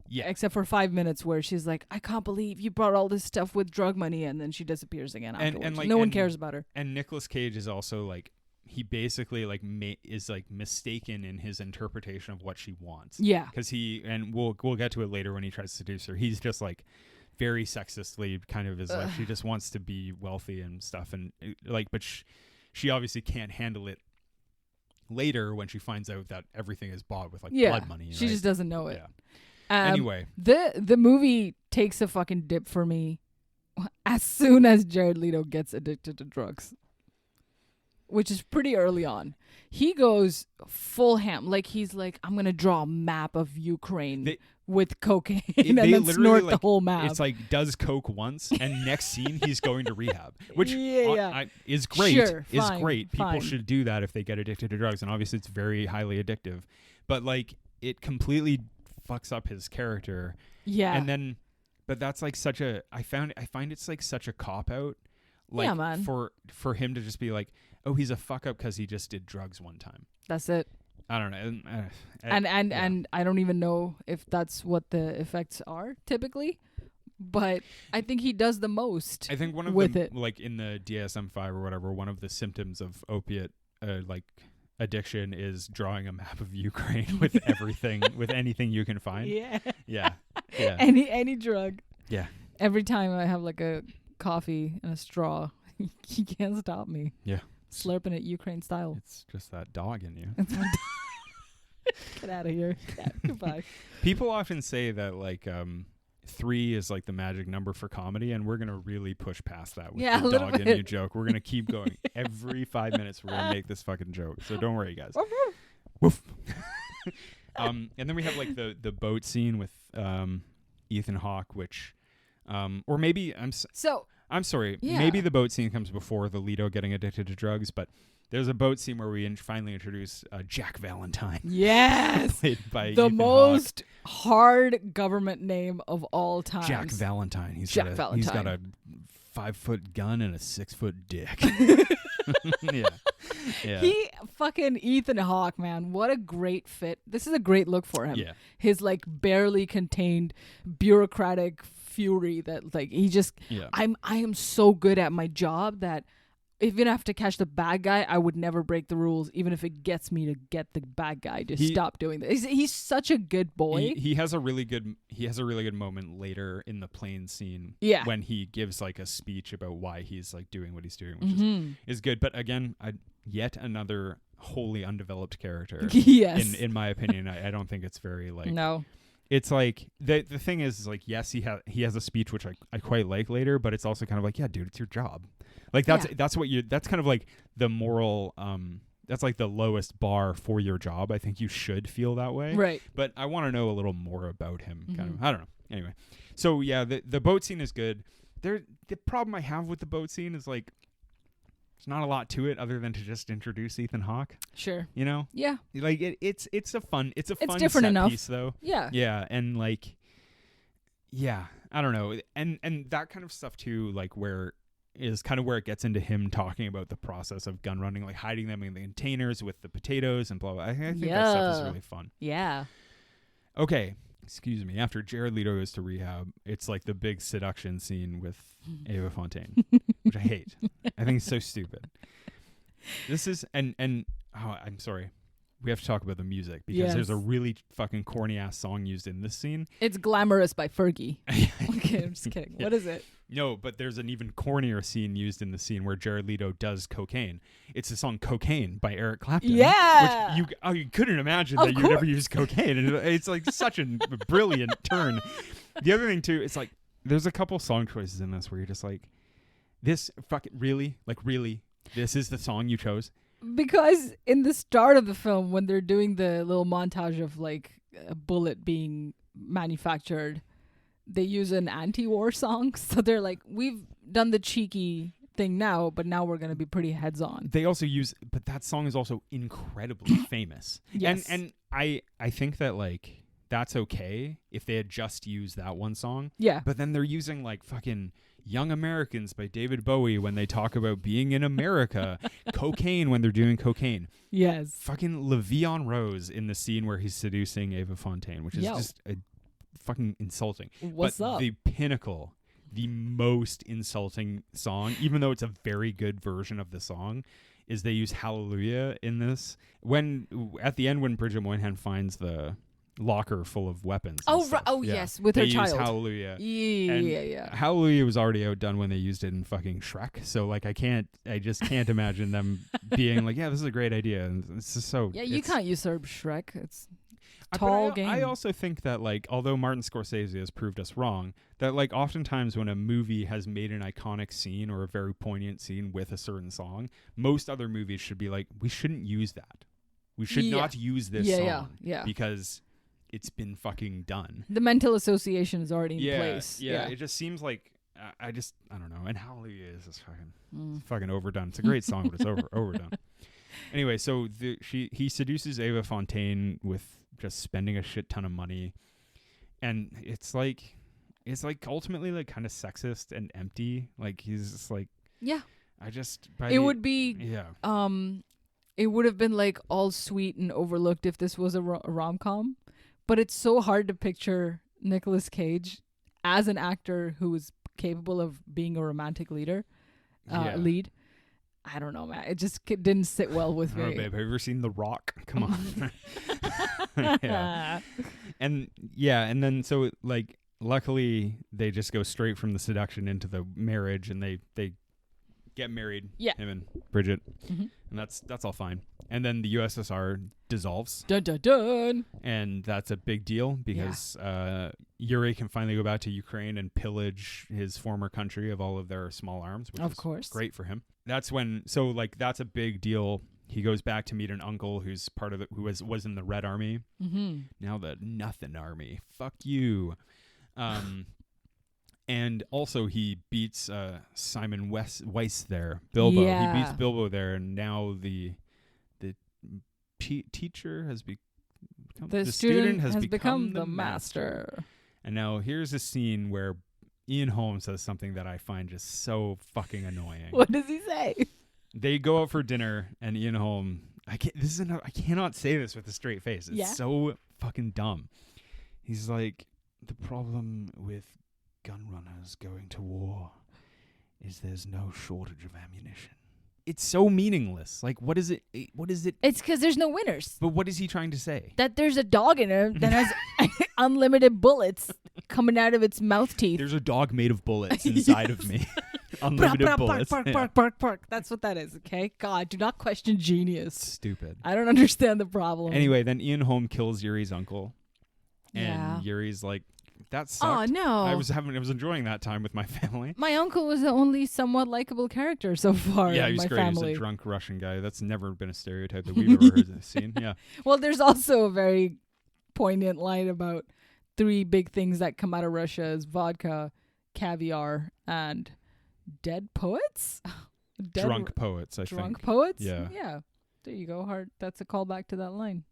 Speaker 2: Yeah. Except for 5 minutes where she's like, I can't believe you brought all this stuff with drug money, and then she disappears again afterwards. And like, no one cares about her.
Speaker 1: And Nicolas Cage is also like, he basically like is like mistaken in his interpretation of what she wants. Yeah. Because we'll get to it later when he tries to seduce her. He's just like very sexistly kind of is like, she just wants to be wealthy and stuff. And like, but she obviously can't handle it later when she finds out that everything is bought with like blood money.
Speaker 2: She just doesn't know it.
Speaker 1: Yeah. Anyway,
Speaker 2: the movie takes a fucking dip for me as soon as Jared Leto gets addicted to drugs, which is pretty early on. He goes full ham. Like, he's like, I'm going to draw a map of Ukraine with cocaine and then snort the whole map.
Speaker 1: It's like, does coke once, and next scene, he's going to rehab, which is great. Sure, great. People should do that if they get addicted to drugs, and obviously it's very highly addictive. But, like, it completely fucks up his character. Yeah. And then, but that's like such a, I find it's like such a cop-out. Like, man. For him to just be like, oh, he's a fuck up because he just did drugs one time.
Speaker 2: That's it.
Speaker 1: I don't know.
Speaker 2: And I don't even know if that's what the effects are typically, but I think he does the most.
Speaker 1: I think one of them, like in the DSM-5 or whatever, one of the symptoms of opiate like addiction is drawing a map of Ukraine with everything, with anything you can find. Yeah. Yeah. Yeah.
Speaker 2: Any drug.
Speaker 1: Yeah.
Speaker 2: Every time I have like a coffee and a straw, you can't stop me. Yeah. Slurping it Ukraine style.
Speaker 1: It's just that dog in you.
Speaker 2: Get out of here. Goodbye.
Speaker 1: People often say that like 3 is like the magic number for comedy, and we're gonna really push past that with the dog in you joke. We're gonna keep going. Every 5 minutes we're gonna make this fucking joke. So don't worry, guys. Woof. And then we have like the boat scene with Ethan Hawke, which or maybe I'm sorry. Yeah. Maybe the boat scene comes before the Leto getting addicted to drugs, but there's a boat scene where we finally introduce Jack Valentine.
Speaker 2: Yes.
Speaker 1: Played by
Speaker 2: the
Speaker 1: Ethan
Speaker 2: most hard government name of all time.
Speaker 1: Jack Valentine. He's got a 5-foot gun and a 6-foot dick. Yeah.
Speaker 2: He fucking Ethan Hawke, man. What a great fit. This is a great look for him. Yeah. His like barely contained bureaucratic fury that like he just I am so good at my job that even if I have to catch the bad guy, I would never break the rules, even if it gets me to get the bad guy to stop doing this. He's such a good boy.
Speaker 1: He has a really good moment later in the plane scene.
Speaker 2: Yeah.
Speaker 1: When he gives like a speech about why he's like doing what he's doing, which is good. But again, yet another wholly undeveloped character.
Speaker 2: Yes.
Speaker 1: In my opinion, I don't think it's very like.
Speaker 2: No.
Speaker 1: It's like the thing is like, yes, he has a speech which I quite like later, but it's also kind of like, yeah, dude, it's your job. Like that's kind of like the moral that's like the lowest bar for your job. I think you should feel that way.
Speaker 2: Right.
Speaker 1: But I want to know a little more about him kind of. I don't know. Anyway. So yeah, the boat scene is good. The problem I have with the boat scene is like there's not a lot to it other than to just introduce Ethan Hawke.
Speaker 2: Sure.
Speaker 1: You know?
Speaker 2: Yeah.
Speaker 1: Like it's a fun
Speaker 2: different
Speaker 1: set
Speaker 2: enough.
Speaker 1: piece though.
Speaker 2: Yeah.
Speaker 1: Yeah, and like yeah, I don't know. And that kind of stuff too, like where it gets into him talking about the process of gun running, like hiding them in the containers with the potatoes and blah blah. I think that stuff is really fun.
Speaker 2: Yeah.
Speaker 1: Okay. Excuse me. After Jared Leto goes to rehab, it's like the big seduction scene with Ava Fontaine, which I hate. I think it's so stupid. This is and I'm sorry. We have to talk about the music because there's a really fucking corny ass song used in this scene.
Speaker 2: It's Glamorous by Fergie. Okay, I'm just kidding. What is it?
Speaker 1: No, but there's an even cornier scene used in the scene where Jared Leto does cocaine. It's the song Cocaine by Eric Clapton.
Speaker 2: Yeah.
Speaker 1: Which you couldn't imagine that you'd ever use cocaine. And it's like such a brilliant turn. The other thing too, it's like there's a couple song choices in this where you're just like, this fucking really? Like really? This is the song you chose?
Speaker 2: Because in the start of the film, when they're doing the little montage of like a bullet being manufactured, they use an anti-war song. So they're like, we've done the cheeky thing now, but now we're going to be pretty heads on.
Speaker 1: They also but that song is also incredibly famous.
Speaker 2: Yes.
Speaker 1: And I think that like, that's okay if they had just used that one song.
Speaker 2: Yeah.
Speaker 1: But then they're using like fucking Young Americans by David Bowie when they talk about being in America. Cocaine when they're doing cocaine.
Speaker 2: Yes.
Speaker 1: Fucking Le'Veon Rose in the scene where he's seducing Ava Fontaine, which is just a fucking insulting.
Speaker 2: What's up?
Speaker 1: The pinnacle, the most insulting song, even though it's a very good version of the song, is they use Hallelujah in this. At the end when Bridget Moynihan finds the locker full of weapons.
Speaker 2: Yes, with her child.
Speaker 1: They use Hallelujah.
Speaker 2: Yeah.
Speaker 1: Hallelujah was already outdone when they used it in fucking Shrek. So like I just can't imagine them being like, yeah, this is a great idea. And it's just so.
Speaker 2: Yeah, you can't usurp Shrek. It's tall game.
Speaker 1: I also think that like, although Martin Scorsese has proved us wrong, that like oftentimes when a movie has made an iconic scene or a very poignant scene with a certain song, most other movies should be like, we shouldn't use that. We should not use this song because it's been fucking done.
Speaker 2: The mental association is already in place.
Speaker 1: Yeah, it just seems like I don't know. And Hallelujah is just fucking overdone. It's a great song, but it's overdone. Anyway, so he seduces Ava Fontaine with just spending a shit ton of money, and it's like ultimately like kind of sexist and empty. Like he's just like it would
Speaker 2: have been like all sweet and overlooked if this was a rom-com. But it's so hard to picture Nicolas Cage as an actor who is capable of being a romantic lead. I don't know, man. It just didn't sit well with me.
Speaker 1: Oh, babe, have you ever seen The Rock? Come on. And then so like luckily they just go straight from the seduction into the marriage, and they get married. Yeah. Him and Bridget. Mm-hmm. And that's all fine. And then the USSR dissolves.
Speaker 2: Dun dun dun.
Speaker 1: And that's a big deal because Yuri can finally go back to Ukraine and pillage his former country of all of their small arms, which is great for him. That's a big deal. He goes back to meet an uncle who's part of who was in the Red Army. Mm-hmm. Now the Nothing Army. Fuck you. And also he beats Simon Weiss there, Bilbo. Yeah. He beats Bilbo there, and now the teacher has become the student has become the master. And now here's a scene where Ian Holm says something that I find just so fucking annoying.
Speaker 2: What does he say?
Speaker 1: They go out for dinner, and Ian Holm, I cannot say this with a straight face. It's so fucking dumb. He's like, the problem with gun runners going to war is there's no shortage of ammunition. it's so meaningless. Like, what is it? What is it?
Speaker 2: It's because there's no winners.
Speaker 1: But what is he trying to say?
Speaker 2: That there's a dog in her that has unlimited bullets coming out of its mouth teeth.
Speaker 1: There's a dog made of bullets inside of me. Unlimited bullets.
Speaker 2: Bark. That's what that is, okay? God, do not question genius.
Speaker 1: Stupid.
Speaker 2: I don't understand the problem.
Speaker 1: Anyway, then Ian Holm kills Yuri's uncle. And Yuri's like, that sucked.
Speaker 2: Oh, no.
Speaker 1: I was enjoying that time with my family.
Speaker 2: My uncle was the only somewhat likable character so far
Speaker 1: Yeah,
Speaker 2: in
Speaker 1: he was
Speaker 2: my
Speaker 1: great.
Speaker 2: family.
Speaker 1: He was a drunk Russian guy. That's never been a stereotype that we've ever heard seen. Yeah.
Speaker 2: Well, there's also a very poignant line about 3 big things that come out of Russia is vodka, caviar, and dead poets?
Speaker 1: Drunk poets, I think.
Speaker 2: Drunk poets?
Speaker 1: Yeah.
Speaker 2: Yeah. There you go, Hart. That's a callback to that line.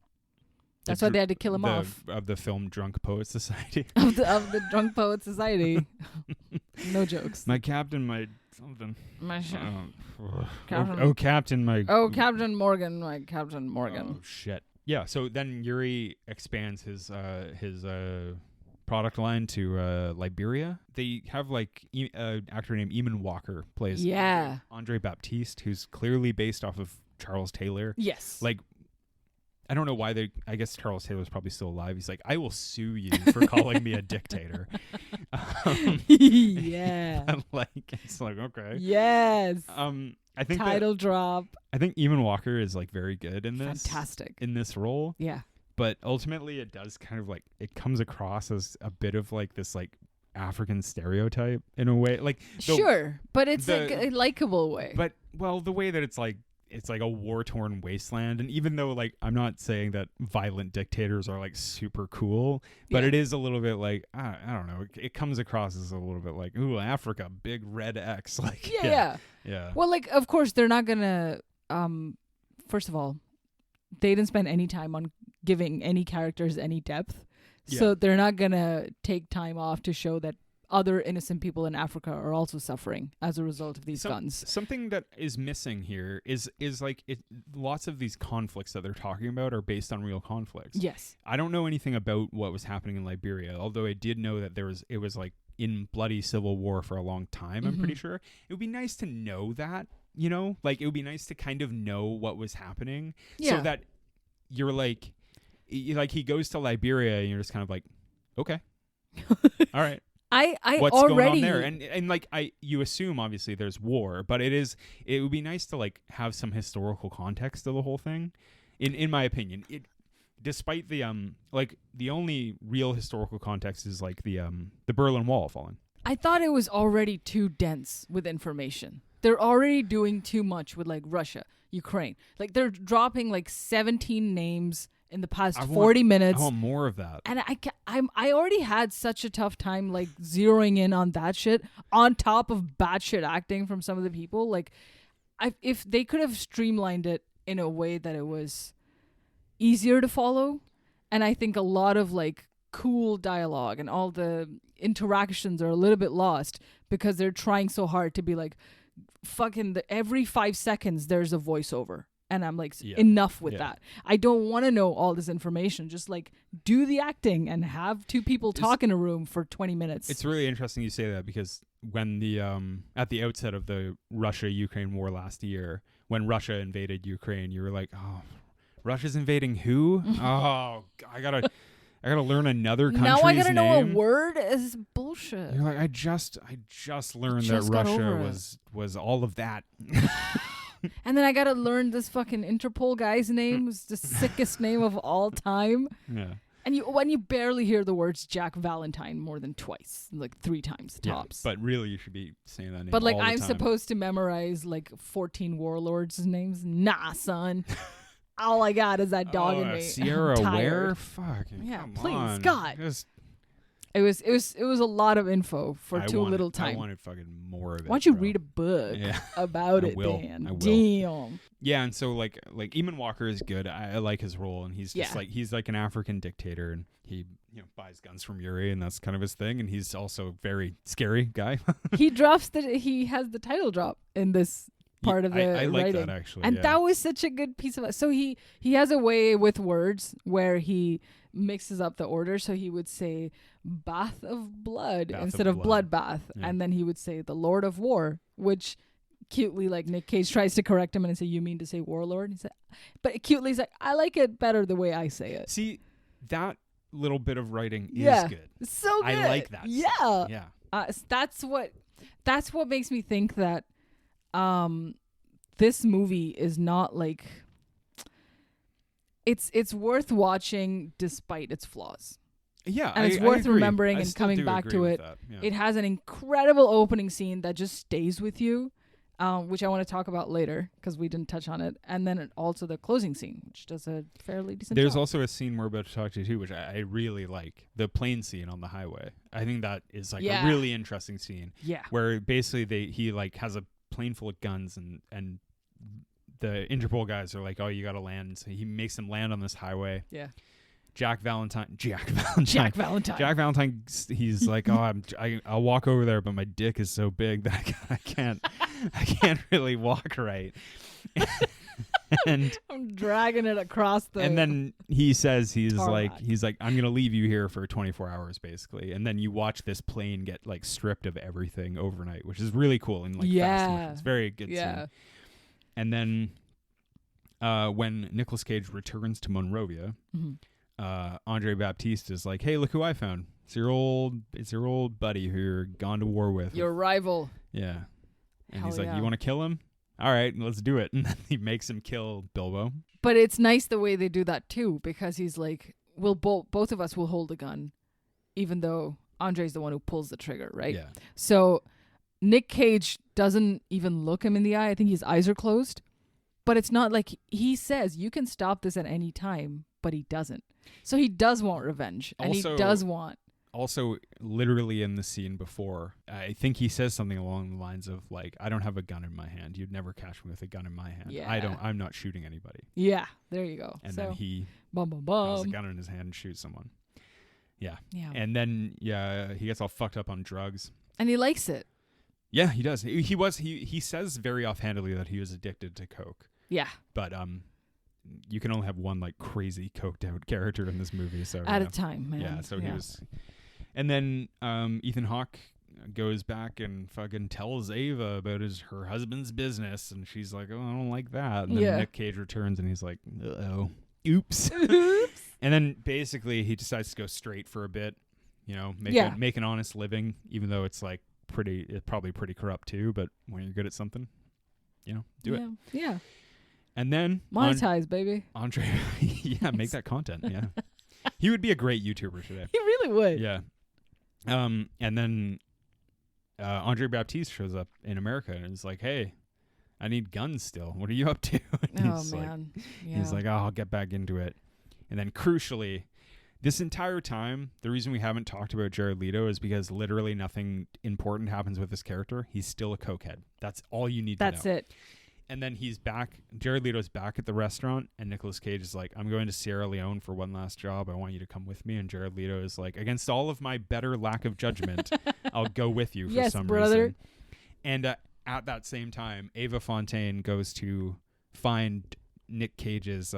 Speaker 2: That's why they had to kill him off.
Speaker 1: Of the film Drunk Poets Society.
Speaker 2: of the Drunk Poets Society. No jokes.
Speaker 1: My captain, my something.
Speaker 2: My
Speaker 1: Captain. Captain, my...
Speaker 2: Oh, Captain Morgan, my Captain Morgan.
Speaker 1: Oh, shit. Yeah, so then Yuri expands his product line to Liberia. They have like an actor named Eamon Walker plays Andre Baptiste, who's clearly based off of Charles Taylor.
Speaker 2: Yes.
Speaker 1: Like, I don't know why I guess Charles Taylor's probably still alive. He's like, I will sue you for calling me a dictator.
Speaker 2: Yeah.
Speaker 1: Like, it's like, okay.
Speaker 2: Yes.
Speaker 1: I think
Speaker 2: title drop.
Speaker 1: I think Eamon Walker is like very good in this.
Speaker 2: Fantastic.
Speaker 1: In this role.
Speaker 2: Yeah.
Speaker 1: But ultimately it does kind of like, it comes across as a bit of like this like African stereotype in a way. Like
Speaker 2: sure, but it's like a likable way.
Speaker 1: But well, the way that it's like a war-torn wasteland, and even though like I'm not saying that violent dictators are like super cool, but it is a little bit like I don't know, it comes across as a little bit like, ooh, Africa, big red X. Like yeah.
Speaker 2: Well, like of course they're not gonna first of all, they didn't spend any time on giving any characters any depth, so they're not gonna take time off to show that other innocent people in Africa are also suffering as a result of these guns.
Speaker 1: Something that is missing here is like lots of these conflicts that they're talking about are based on real conflicts.
Speaker 2: Yes.
Speaker 1: I don't know anything about what was happening in Liberia, although I did know that it was like in bloody civil war for a long time, I'm pretty sure. It would be nice to know that, you know? Like, it would be nice to kind of know what was happening so that you're like he goes to Liberia and you're just kind of like, okay. All right. What's going on there? And like you assume obviously there's war, but it would be nice to like have some historical context to the whole thing. In my opinion, despite the like the only real historical context is like the Berlin Wall falling.
Speaker 2: I thought it was already too dense with information. They're already doing too much with like Russia, Ukraine. Like they're dropping like 17 names in the past 40 minutes.
Speaker 1: I want more of that.
Speaker 2: And I already had such a tough time like zeroing in on that shit on top of batshit acting from some of the people. Like if they could have streamlined it in a way that it was easier to follow, and I think a lot of like cool dialogue and all the interactions are a little bit lost because they're trying so hard to be like fucking every 5 seconds there's a voiceover. And I'm like, enough with that. I don't want to know all this information. Just like do the acting and have 2 people talk in a room for 20 minutes.
Speaker 1: It's really interesting you say that because when the at the outset of the Russia-Ukraine war last year, when Russia invaded Ukraine, you were like, oh, Russia's invading who? Oh, I gotta learn another country's name.
Speaker 2: Now I gotta know a word. Is bullshit.
Speaker 1: You're like, I just learned that Russia was all of that.
Speaker 2: And then I gotta learn this fucking Interpol guy's name. It's the sickest name of all time. Yeah. And when you barely hear the words Jack Valentine more than twice, like 3 times tops.
Speaker 1: But really, you should be saying that name.
Speaker 2: But like,
Speaker 1: all the
Speaker 2: I'm
Speaker 1: time.
Speaker 2: supposed to memorize like 14 warlords' names. Nah, son. All I got is that dog in me.
Speaker 1: Sierra Ware? Fuck.
Speaker 2: Yeah,
Speaker 1: come
Speaker 2: please,
Speaker 1: on.
Speaker 2: God. It was a lot of info for too little time.
Speaker 1: I wanted fucking more of it.
Speaker 2: Why don't you read a book about it, Dan?
Speaker 1: I will.
Speaker 2: Damn.
Speaker 1: Yeah, and so like Eamon Walker is good. I like his role, and he's just he's like an African dictator, and he buys guns from Yuri, and that's kind of his thing. And he's also a very scary guy.
Speaker 2: He has the title drop in this part of the
Speaker 1: I like
Speaker 2: writing.
Speaker 1: that actually,
Speaker 2: and that was such a good piece of it. So he has a way with words where he mixes up the order. So he would say bath of blood instead of bloodbath, and then he would say the Lord of War, which cutely, like, Nick Cage tries to correct him and say, you mean to say warlord? He said, but cutely he's like, I like it better the way I say it.
Speaker 1: See, that little bit of writing is good.
Speaker 2: So good.
Speaker 1: I like that.
Speaker 2: Yeah.
Speaker 1: Stuff. Yeah.
Speaker 2: That's what makes me think that this movie is not like it's worth watching despite its flaws.
Speaker 1: Yeah,
Speaker 2: and it's worth remembering and coming back to it.
Speaker 1: Yeah.
Speaker 2: It has an incredible opening scene that just stays with you, which I want to talk about later because we didn't touch on it. And then also the closing scene, which does a fairly decent
Speaker 1: There's
Speaker 2: job.
Speaker 1: also a scene we're about to talk to too, which I really like. The plane scene on the highway. I think that is like a really interesting scene.
Speaker 2: Yeah.
Speaker 1: Where basically he like has a plane full of guns and the Interpol guys are like, oh, you got to land. So he makes them land on this highway.
Speaker 2: Yeah.
Speaker 1: Jack Valentine.
Speaker 2: He's
Speaker 1: like, oh, I'll walk over there, but my dick is so big that I can't really walk right. And
Speaker 2: I'm dragging it across the.
Speaker 1: And then he says he's
Speaker 2: tarmac.
Speaker 1: like, I'm gonna leave you here for 24 hours basically. And then you watch this plane get like stripped of everything overnight, which is really cool and like fast motion. It's very good scene. And then when Nicolas Cage returns to Monrovia. Mm-hmm. Andre Baptiste is like, hey, look who I found. It's your old buddy who you're gone to war with.
Speaker 2: Your rival.
Speaker 1: Yeah. And
Speaker 2: Hell
Speaker 1: he's like, you want to kill him? All right, let's do it. And then he makes him kill Bilbo.
Speaker 2: But it's nice the way they do that too, because he's like, we'll both of us will hold a gun, even though Andre's the one who pulls the trigger, right?
Speaker 1: Yeah.
Speaker 2: So Nick Cage doesn't even look him in the eye. I think his eyes are closed. But it's not like he says, you can stop this at any time, but he doesn't. So he does want revenge, and he does want. Also,
Speaker 1: literally in the scene before, I think he says something along the lines of like, "I don't have a gun in my hand. You'd never catch me with a gun in my hand.
Speaker 2: Yeah.
Speaker 1: I'm not shooting anybody."
Speaker 2: Yeah, there you go.
Speaker 1: And then he
Speaker 2: has
Speaker 1: a gun in his hand and shoots someone. Yeah. Yeah. And then he gets all fucked up on drugs.
Speaker 2: And he likes it.
Speaker 1: Yeah, he does. He says very offhandedly that he was addicted to coke.
Speaker 2: Yeah.
Speaker 1: But you can only have one like crazy coked out character in this movie, so
Speaker 2: at a time, man.
Speaker 1: Yeah, so he was. And then Ethan Hawke goes back and fucking tells Ava about her husband's business, and she's like, "Oh, I don't like that." And then Nick Cage returns, and he's like, "Uh-oh, oops." And then basically he decides to go straight for a bit, make an honest living, even though it's like probably pretty corrupt too. But when you're good at something, do it.
Speaker 2: Yeah.
Speaker 1: And then
Speaker 2: monetize, baby.
Speaker 1: Andre, make that content. Yeah, he would be a great YouTuber today.
Speaker 2: He really would.
Speaker 1: Yeah. And then Andre Baptiste shows up in America and is like, "Hey, I need guns still. What are you up to?"
Speaker 2: Oh man.
Speaker 1: He's like, "Oh, I'll get back into it." And then crucially, this entire time, the reason we haven't talked about Jared Leto is because literally nothing important happens with this character. He's still a cokehead. That's all you need to know.
Speaker 2: That's it.
Speaker 1: And then he's back. Jared Leto's back at the restaurant, and Nicolas Cage is like, "I'm going to Sierra Leone for one last job. I want you to come with me." And Jared Leto is like, "Against all of my better lack of judgment, I'll go with you for some reason." And at that same time, Ava Fontaine goes to find Nick Cage's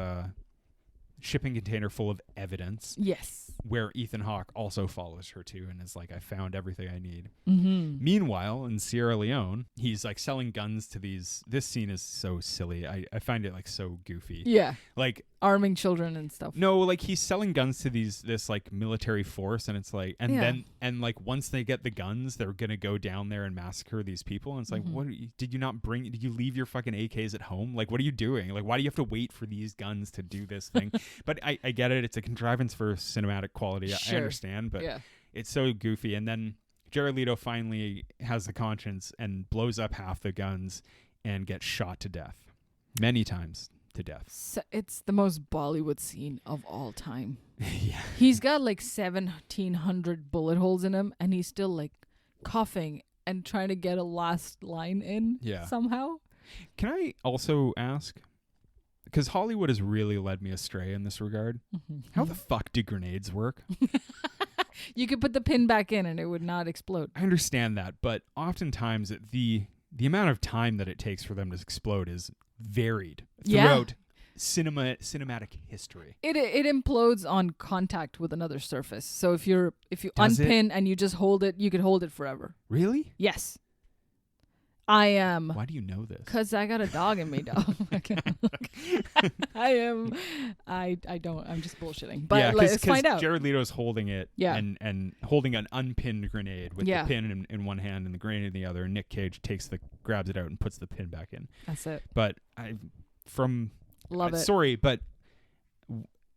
Speaker 1: shipping container full of evidence.
Speaker 2: Yes.
Speaker 1: Where Ethan Hawke also follows her to and is like, "I found everything I need."
Speaker 2: Mm-hmm.
Speaker 1: Meanwhile, in Sierra Leone, he's like selling guns to these. This scene is so silly. I find it like so goofy.
Speaker 2: Yeah.
Speaker 1: Like
Speaker 2: arming children and stuff.
Speaker 1: No, like he's selling guns to this like military force, and it's like, then like once they get the guns, they're gonna go down there and massacre these people. And it's like, what did you not bring? Did you leave your fucking AKs at home? Like, what are you doing? Like, why do you have to wait for these guns to do this thing? But I get it. It's a contrivance for cinematic quality. Sure. I understand, but it's so goofy. And then Jared Leto finally has the conscience and blows up half the guns and gets shot to death many times. To death.
Speaker 2: So it's the most Bollywood scene of all time.
Speaker 1: Yeah.
Speaker 2: He's got like 1,700 bullet holes in him, and he's still like coughing and trying to get a last line in somehow.
Speaker 1: Can I also ask, because Hollywood has really led me astray in this regard, how the fuck do grenades work?
Speaker 2: You could put the pin back in and it would not explode.
Speaker 1: I understand that, but oftentimes the amount of time that it takes for them to explode is varied throughout cinematic history.
Speaker 2: It implodes on contact with another surface. So if you unpin and you just hold it, you could hold it forever.
Speaker 1: Really?
Speaker 2: Yes. I am.
Speaker 1: Why do you know this?
Speaker 2: Because I got a dog in me, dog. I am. I don't. I'm just bullshitting. But
Speaker 1: yeah,
Speaker 2: let's find out.
Speaker 1: Jared Leto's holding it
Speaker 2: Yeah.
Speaker 1: and holding an unpinned grenade with the pin in one hand and the grenade in the other. And Nick Cage grabs it out and puts the pin back in.
Speaker 2: That's it.
Speaker 1: But
Speaker 2: Love it.
Speaker 1: Sorry, but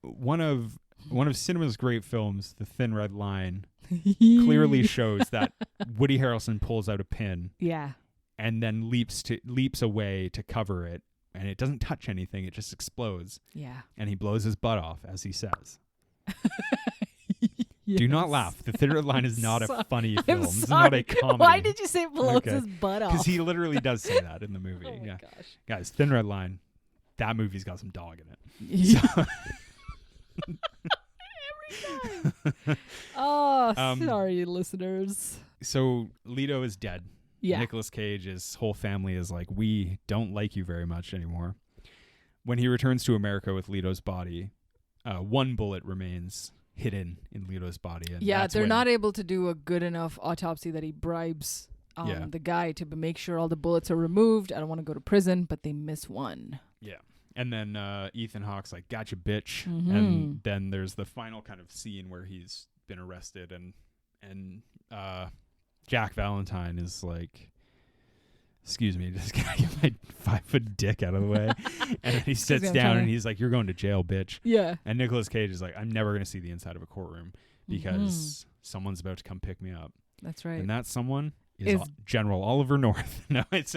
Speaker 1: one of cinema's great films, The Thin Red Line, clearly shows that Woody Harrelson pulls out a pin.
Speaker 2: Yeah.
Speaker 1: And then leaps away to cover it, and it doesn't touch anything; it just explodes.
Speaker 2: Yeah.
Speaker 1: And he blows his butt off, as he says.
Speaker 2: Yes.
Speaker 1: Do not laugh. The Thin Red Line is not a funny film. It's
Speaker 2: sorry.
Speaker 1: not a comedy.
Speaker 2: Why did you say blows his butt off?
Speaker 1: Because he literally does say that in the movie.
Speaker 2: Oh my gosh.
Speaker 1: Guys, Thin Red Line. That movie's got some dog in it. So
Speaker 2: Every time. Oh, sorry, listeners.
Speaker 1: So Leto is dead.
Speaker 2: Yeah.
Speaker 1: Nicolas Cage's whole family is like, we don't like you very much anymore. When he returns to America with Leto's body, one bullet remains hidden in Leto's body. And
Speaker 2: they're not able to do a good enough autopsy that he bribes the guy to make sure all the bullets are removed. I don't want to go to prison, but they miss one.
Speaker 1: Yeah. And then Ethan Hawke's like, gotcha, bitch.
Speaker 2: Mm-hmm.
Speaker 1: And then there's the final kind of scene where he's been arrested and Jack Valentine is like, excuse me, just gotta get my 5-foot dick out of the way. And then he sits down and he's like, you're going to jail, bitch.
Speaker 2: Yeah.
Speaker 1: And Nicolas Cage is like, I'm never going to see the inside of a courtroom because someone's about to come pick me up.
Speaker 2: That's right.
Speaker 1: And that someone is General Oliver North. No, it's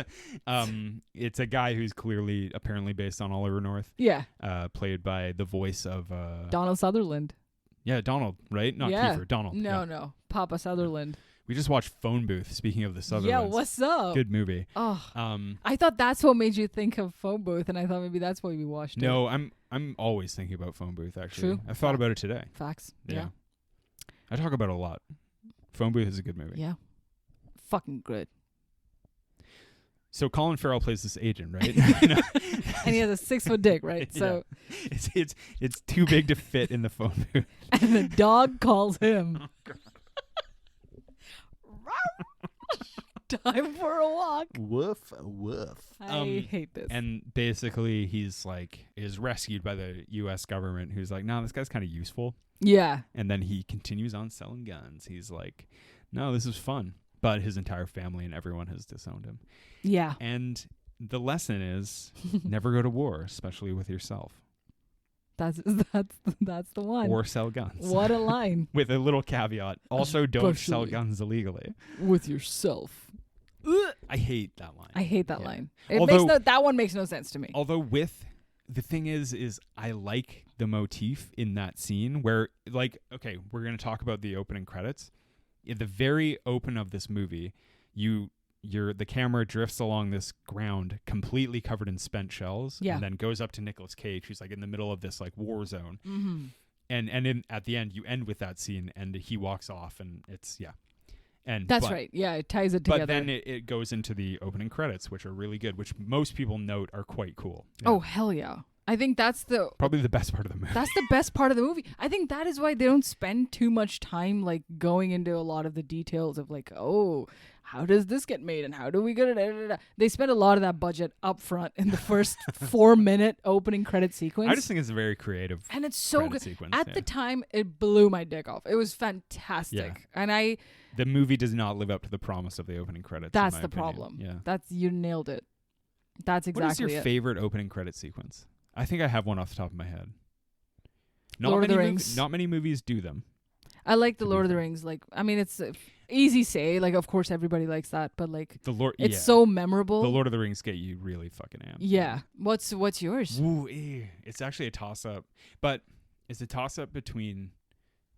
Speaker 1: a guy who's clearly, apparently based on Oliver North.
Speaker 2: Yeah.
Speaker 1: Played by the voice of
Speaker 2: Donald Sutherland.
Speaker 1: Yeah, Donald, right? Not Kiefer, Donald.
Speaker 2: No. Papa Sutherland.
Speaker 1: We just watched Phone Booth, speaking of the Sutherlands.
Speaker 2: Yeah, what's up?
Speaker 1: Good movie.
Speaker 2: Oh, I thought that's what made you think of Phone Booth, and I thought maybe that's why we watched it.
Speaker 1: No, I'm always thinking about Phone Booth, actually.
Speaker 2: True.
Speaker 1: I thought about it today.
Speaker 2: Facts. Yeah.
Speaker 1: I talk about it a lot. Phone Booth is a good movie.
Speaker 2: Yeah. Fucking good.
Speaker 1: So Colin Farrell plays this agent, right?
Speaker 2: And he has a 6-foot dick, right? So
Speaker 1: it's too big to fit in the phone booth.
Speaker 2: And the dog calls him. Oh, God. Time for a walk.
Speaker 1: Woof, woof.
Speaker 2: I hate this.
Speaker 1: And basically is rescued by the U.S. government, who's like, no, this guy's kind of useful.
Speaker 2: Yeah.
Speaker 1: And then he continues on selling guns. He's like, no, this is fun. But his entire family and everyone has disowned him.
Speaker 2: Yeah.
Speaker 1: And the lesson is never go to war, especially with yourself.
Speaker 2: That's the one.
Speaker 1: Or sell guns.
Speaker 2: What a line.
Speaker 1: With a little caveat. Also, don't sell guns illegally.
Speaker 2: With yourself.
Speaker 1: I hate that line.
Speaker 2: I hate that line. That one makes no sense to me.
Speaker 1: Although the thing is I like the motif in that scene where, like, okay, we're going to talk about the opening credits. At the very open of this movie, the camera drifts along this ground completely covered in spent shells, and then goes up to Nicolas Cage, who's like in the middle of this like war zone. Mm-hmm. And at the end, you end with that scene, and he walks off, and it's That's
Speaker 2: right. Yeah, it ties it together.
Speaker 1: But then it goes into the opening credits, which are really good, which most people note are quite cool.
Speaker 2: Yeah. Oh, hell yeah. I think that's
Speaker 1: probably the best part of the movie.
Speaker 2: That's the best part of the movie. I think that is why they don't spend too much time like going into a lot of the details of like, oh, how does this get made and how do we get it? They spend a lot of that budget up front in the first 4-minute opening credit sequence.
Speaker 1: I just think it's a very creative
Speaker 2: and it's so good.
Speaker 1: Sequence,
Speaker 2: At the time, it blew my dick off. It was fantastic.
Speaker 1: Yeah.
Speaker 2: And
Speaker 1: the movie does not live up to the promise of the opening credits.
Speaker 2: That's the problem.
Speaker 1: Yeah.
Speaker 2: You nailed it. That's exactly it.
Speaker 1: What is your favorite opening credit sequence? I think I have one off the top of my head.
Speaker 2: Lord of the Rings.
Speaker 1: Not many movies do them.
Speaker 2: I like the Lord of the Rings. Like, I mean, it's easy say. Like, of course, everybody likes that, but like, it's so memorable.
Speaker 1: The Lord of the Rings get you really fucking amped.
Speaker 2: Yeah. What's yours?
Speaker 1: Ooh, it's actually a toss up, but it's a toss up between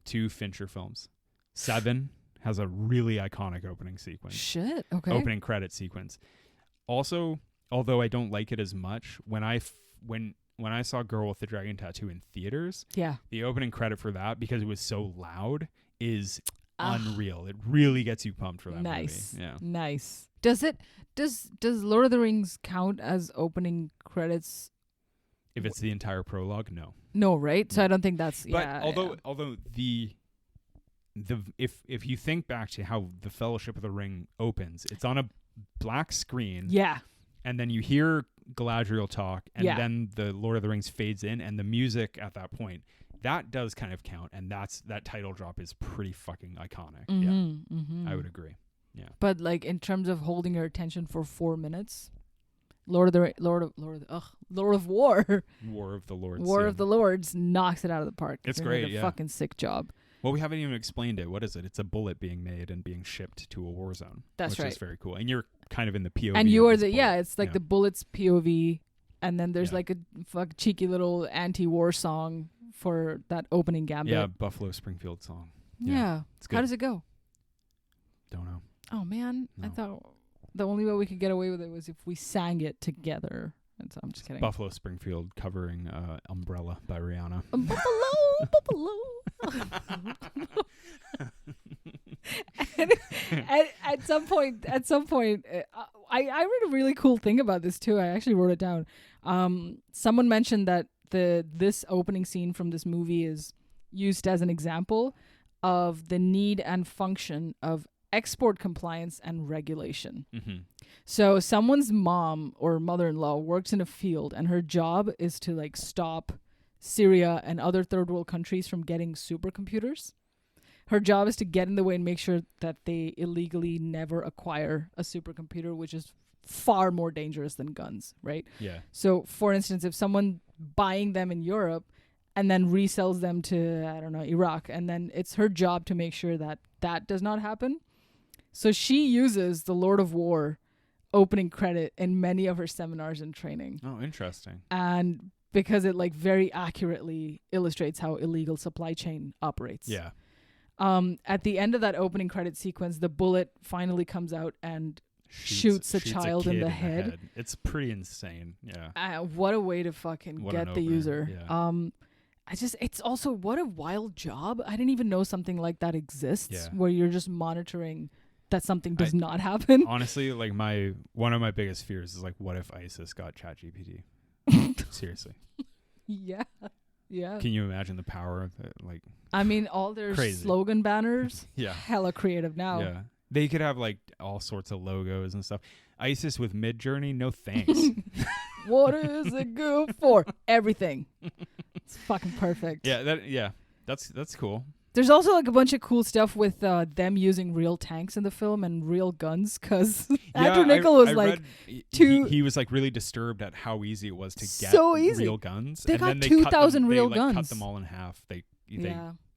Speaker 1: two Fincher films. Seven has a really iconic opening sequence.
Speaker 2: Shit. Okay.
Speaker 1: Opening credit sequence. Also, although I don't like it as much, when I saw Girl with the Dragon Tattoo in theaters, the opening credit for that, because it was so loud, is unreal. It really gets you pumped for that movie. Yeah.
Speaker 2: Nice. Does Lord of the Rings count as opening credits?
Speaker 1: If it's the entire prologue, no.
Speaker 2: No, right? So I don't think that's
Speaker 1: although if you think back to how the Fellowship of the Ring opens, it's on black screen.
Speaker 2: Yeah.
Speaker 1: And then you hear Galadriel talk, and then the Lord of the Rings fades in, and the music at that point, that does kind of count, and that title drop is pretty fucking iconic. I would agree. Yeah.
Speaker 2: But like in terms of holding your attention for 4 minutes, Lord of War, War of the Lords. War of the Lords knocks it out of the park.
Speaker 1: It's great.
Speaker 2: Did a fucking sick job.
Speaker 1: Well, we haven't even explained it. What is it? It's a bullet being made and being shipped to a war zone.
Speaker 2: That's right.
Speaker 1: Which is very cool. And you're kind of in the POV.
Speaker 2: And you are it's like the bullet's POV, and then there's like a cheeky little anti-war song for that opening gambit.
Speaker 1: Yeah, Buffalo Springfield song.
Speaker 2: Yeah. It's good. How does it go?
Speaker 1: Don't know.
Speaker 2: Oh, man. No. I thought the only way we could get away with it was if we sang it together. And so I'm just kidding.
Speaker 1: Buffalo Springfield covering Umbrella by Rihanna.
Speaker 2: Buffalo. At some point, I read a really cool thing about this too. I actually wrote it down. Someone mentioned that this opening scene from this movie is used as an example of the need and function of export compliance and regulation. Mm-hmm. So someone's mom or mother-in-law works in a field, and her job is to like stop Syria and other third world countries from getting supercomputers. Her job is to get in the way and make sure that they illegally never acquire a supercomputer, which is far more dangerous than guns, right?
Speaker 1: Yeah.
Speaker 2: So, for instance, if someone buying them in Europe and then resells them to, I don't know, Iraq, and then it's her job to make sure that that does not happen. So she uses the Lord of War opening credit in many of her seminars and training.
Speaker 1: Oh, interesting.
Speaker 2: And because it like very accurately illustrates how illegal supply chain operates.
Speaker 1: Yeah.
Speaker 2: At the end of that opening credit sequence, the bullet finally comes out and shoots a child in the head.
Speaker 1: It's pretty insane. Yeah.
Speaker 2: What a way to fucking get the user. Yeah. It's also what a wild job. I didn't even know something like that exists where you're just monitoring that something does not happen.
Speaker 1: Honestly, like one of my biggest fears is like, what if ISIS got ChatGPT? Seriously.
Speaker 2: Yeah. Yeah.
Speaker 1: Can you imagine the power of it? Like,
Speaker 2: I mean, all their slogan banners, hella creative now.
Speaker 1: Yeah. They could have like all sorts of logos and stuff. ISIS with Midjourney, no thanks.
Speaker 2: What is it good for? Everything. It's fucking perfect.
Speaker 1: Yeah, that's cool.
Speaker 2: There's also like a bunch of cool stuff with them using real tanks in the film and real guns, because Andrew Niccol was like,
Speaker 1: he was like really disturbed at how easy it was to get real guns.
Speaker 2: They got 2,000 real guns.
Speaker 1: They cut them all in half. They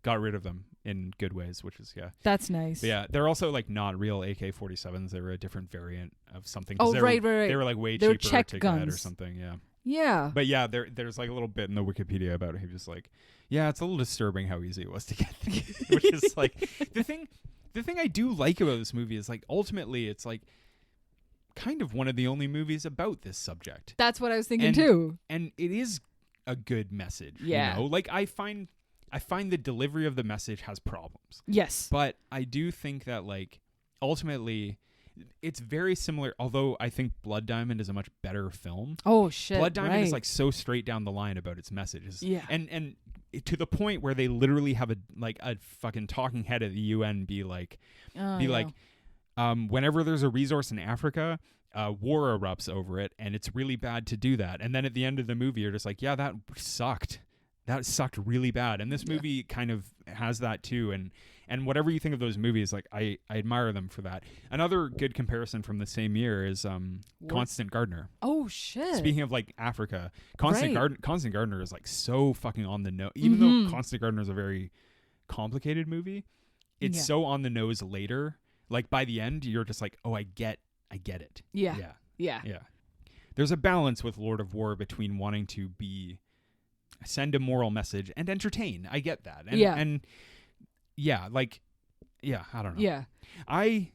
Speaker 1: got rid of them in good ways, which is
Speaker 2: that's nice.
Speaker 1: But yeah, they're also like not real AK-47s. They were a different variant of something.
Speaker 2: Oh, right.
Speaker 1: They were like way cheaper to get or something. Yeah.
Speaker 2: Yeah.
Speaker 1: But yeah, there's like a little bit in the Wikipedia about it. He was like, yeah, it's a little disturbing how easy it was to get these. Which is like the thing I do like about this movie is like ultimately it's like kind of one of the only movies about this subject.
Speaker 2: That's what I was thinking too.
Speaker 1: And it is a good message.
Speaker 2: Yeah.
Speaker 1: You know? Like I find the delivery of the message has problems.
Speaker 2: Yes.
Speaker 1: But I do think that like ultimately it's very similar, although I think Blood Diamond is a much better film.
Speaker 2: Oh shit.
Speaker 1: Blood Diamond is like so straight down the line about its messages.
Speaker 2: Yeah.
Speaker 1: And to the point where they literally have a fucking talking head at the UN be like whenever there's a resource in Africa, war erupts over it, and it's really bad to do that. And then at the end of the movie you're just like, yeah, that sucked. That sucked really bad. And this movie kind of has that too. And whatever you think of those movies, like I admire them for that. Another good comparison from the same year is Constant Gardener.
Speaker 2: Oh shit.
Speaker 1: Speaking of like Africa, Constant Gardener is like so fucking on the nose. Even though Constant Gardener is a very complicated movie, it's so on the nose later. Like by the end, you're just like, oh, I get it.
Speaker 2: Yeah.
Speaker 1: There's a balance with Lord of War between wanting to send a moral message and entertain. I get that. I don't know.
Speaker 2: Yeah.
Speaker 1: I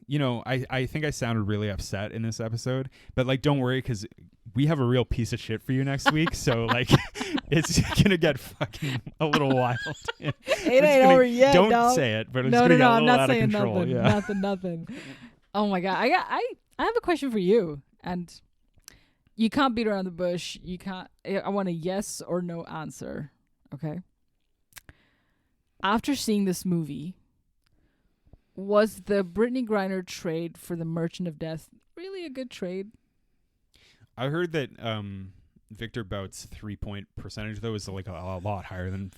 Speaker 1: think I sounded really upset in this episode, but like, don't worry, because we have a real piece of shit for you next week. So like, it's gonna get fucking a little wild.
Speaker 2: It ain't over yet.
Speaker 1: Don't say it, but it's gonna get a little out of control.
Speaker 2: Nothing. Oh my god. I have a question for you, and you can't beat around the bush. You can't. I want a yes or no answer. Okay. After seeing this movie, was the Brittany Griner trade for the Merchant of Death really a good trade?
Speaker 1: I heard that Viktor Bout's 3-point percentage though is like a lot higher than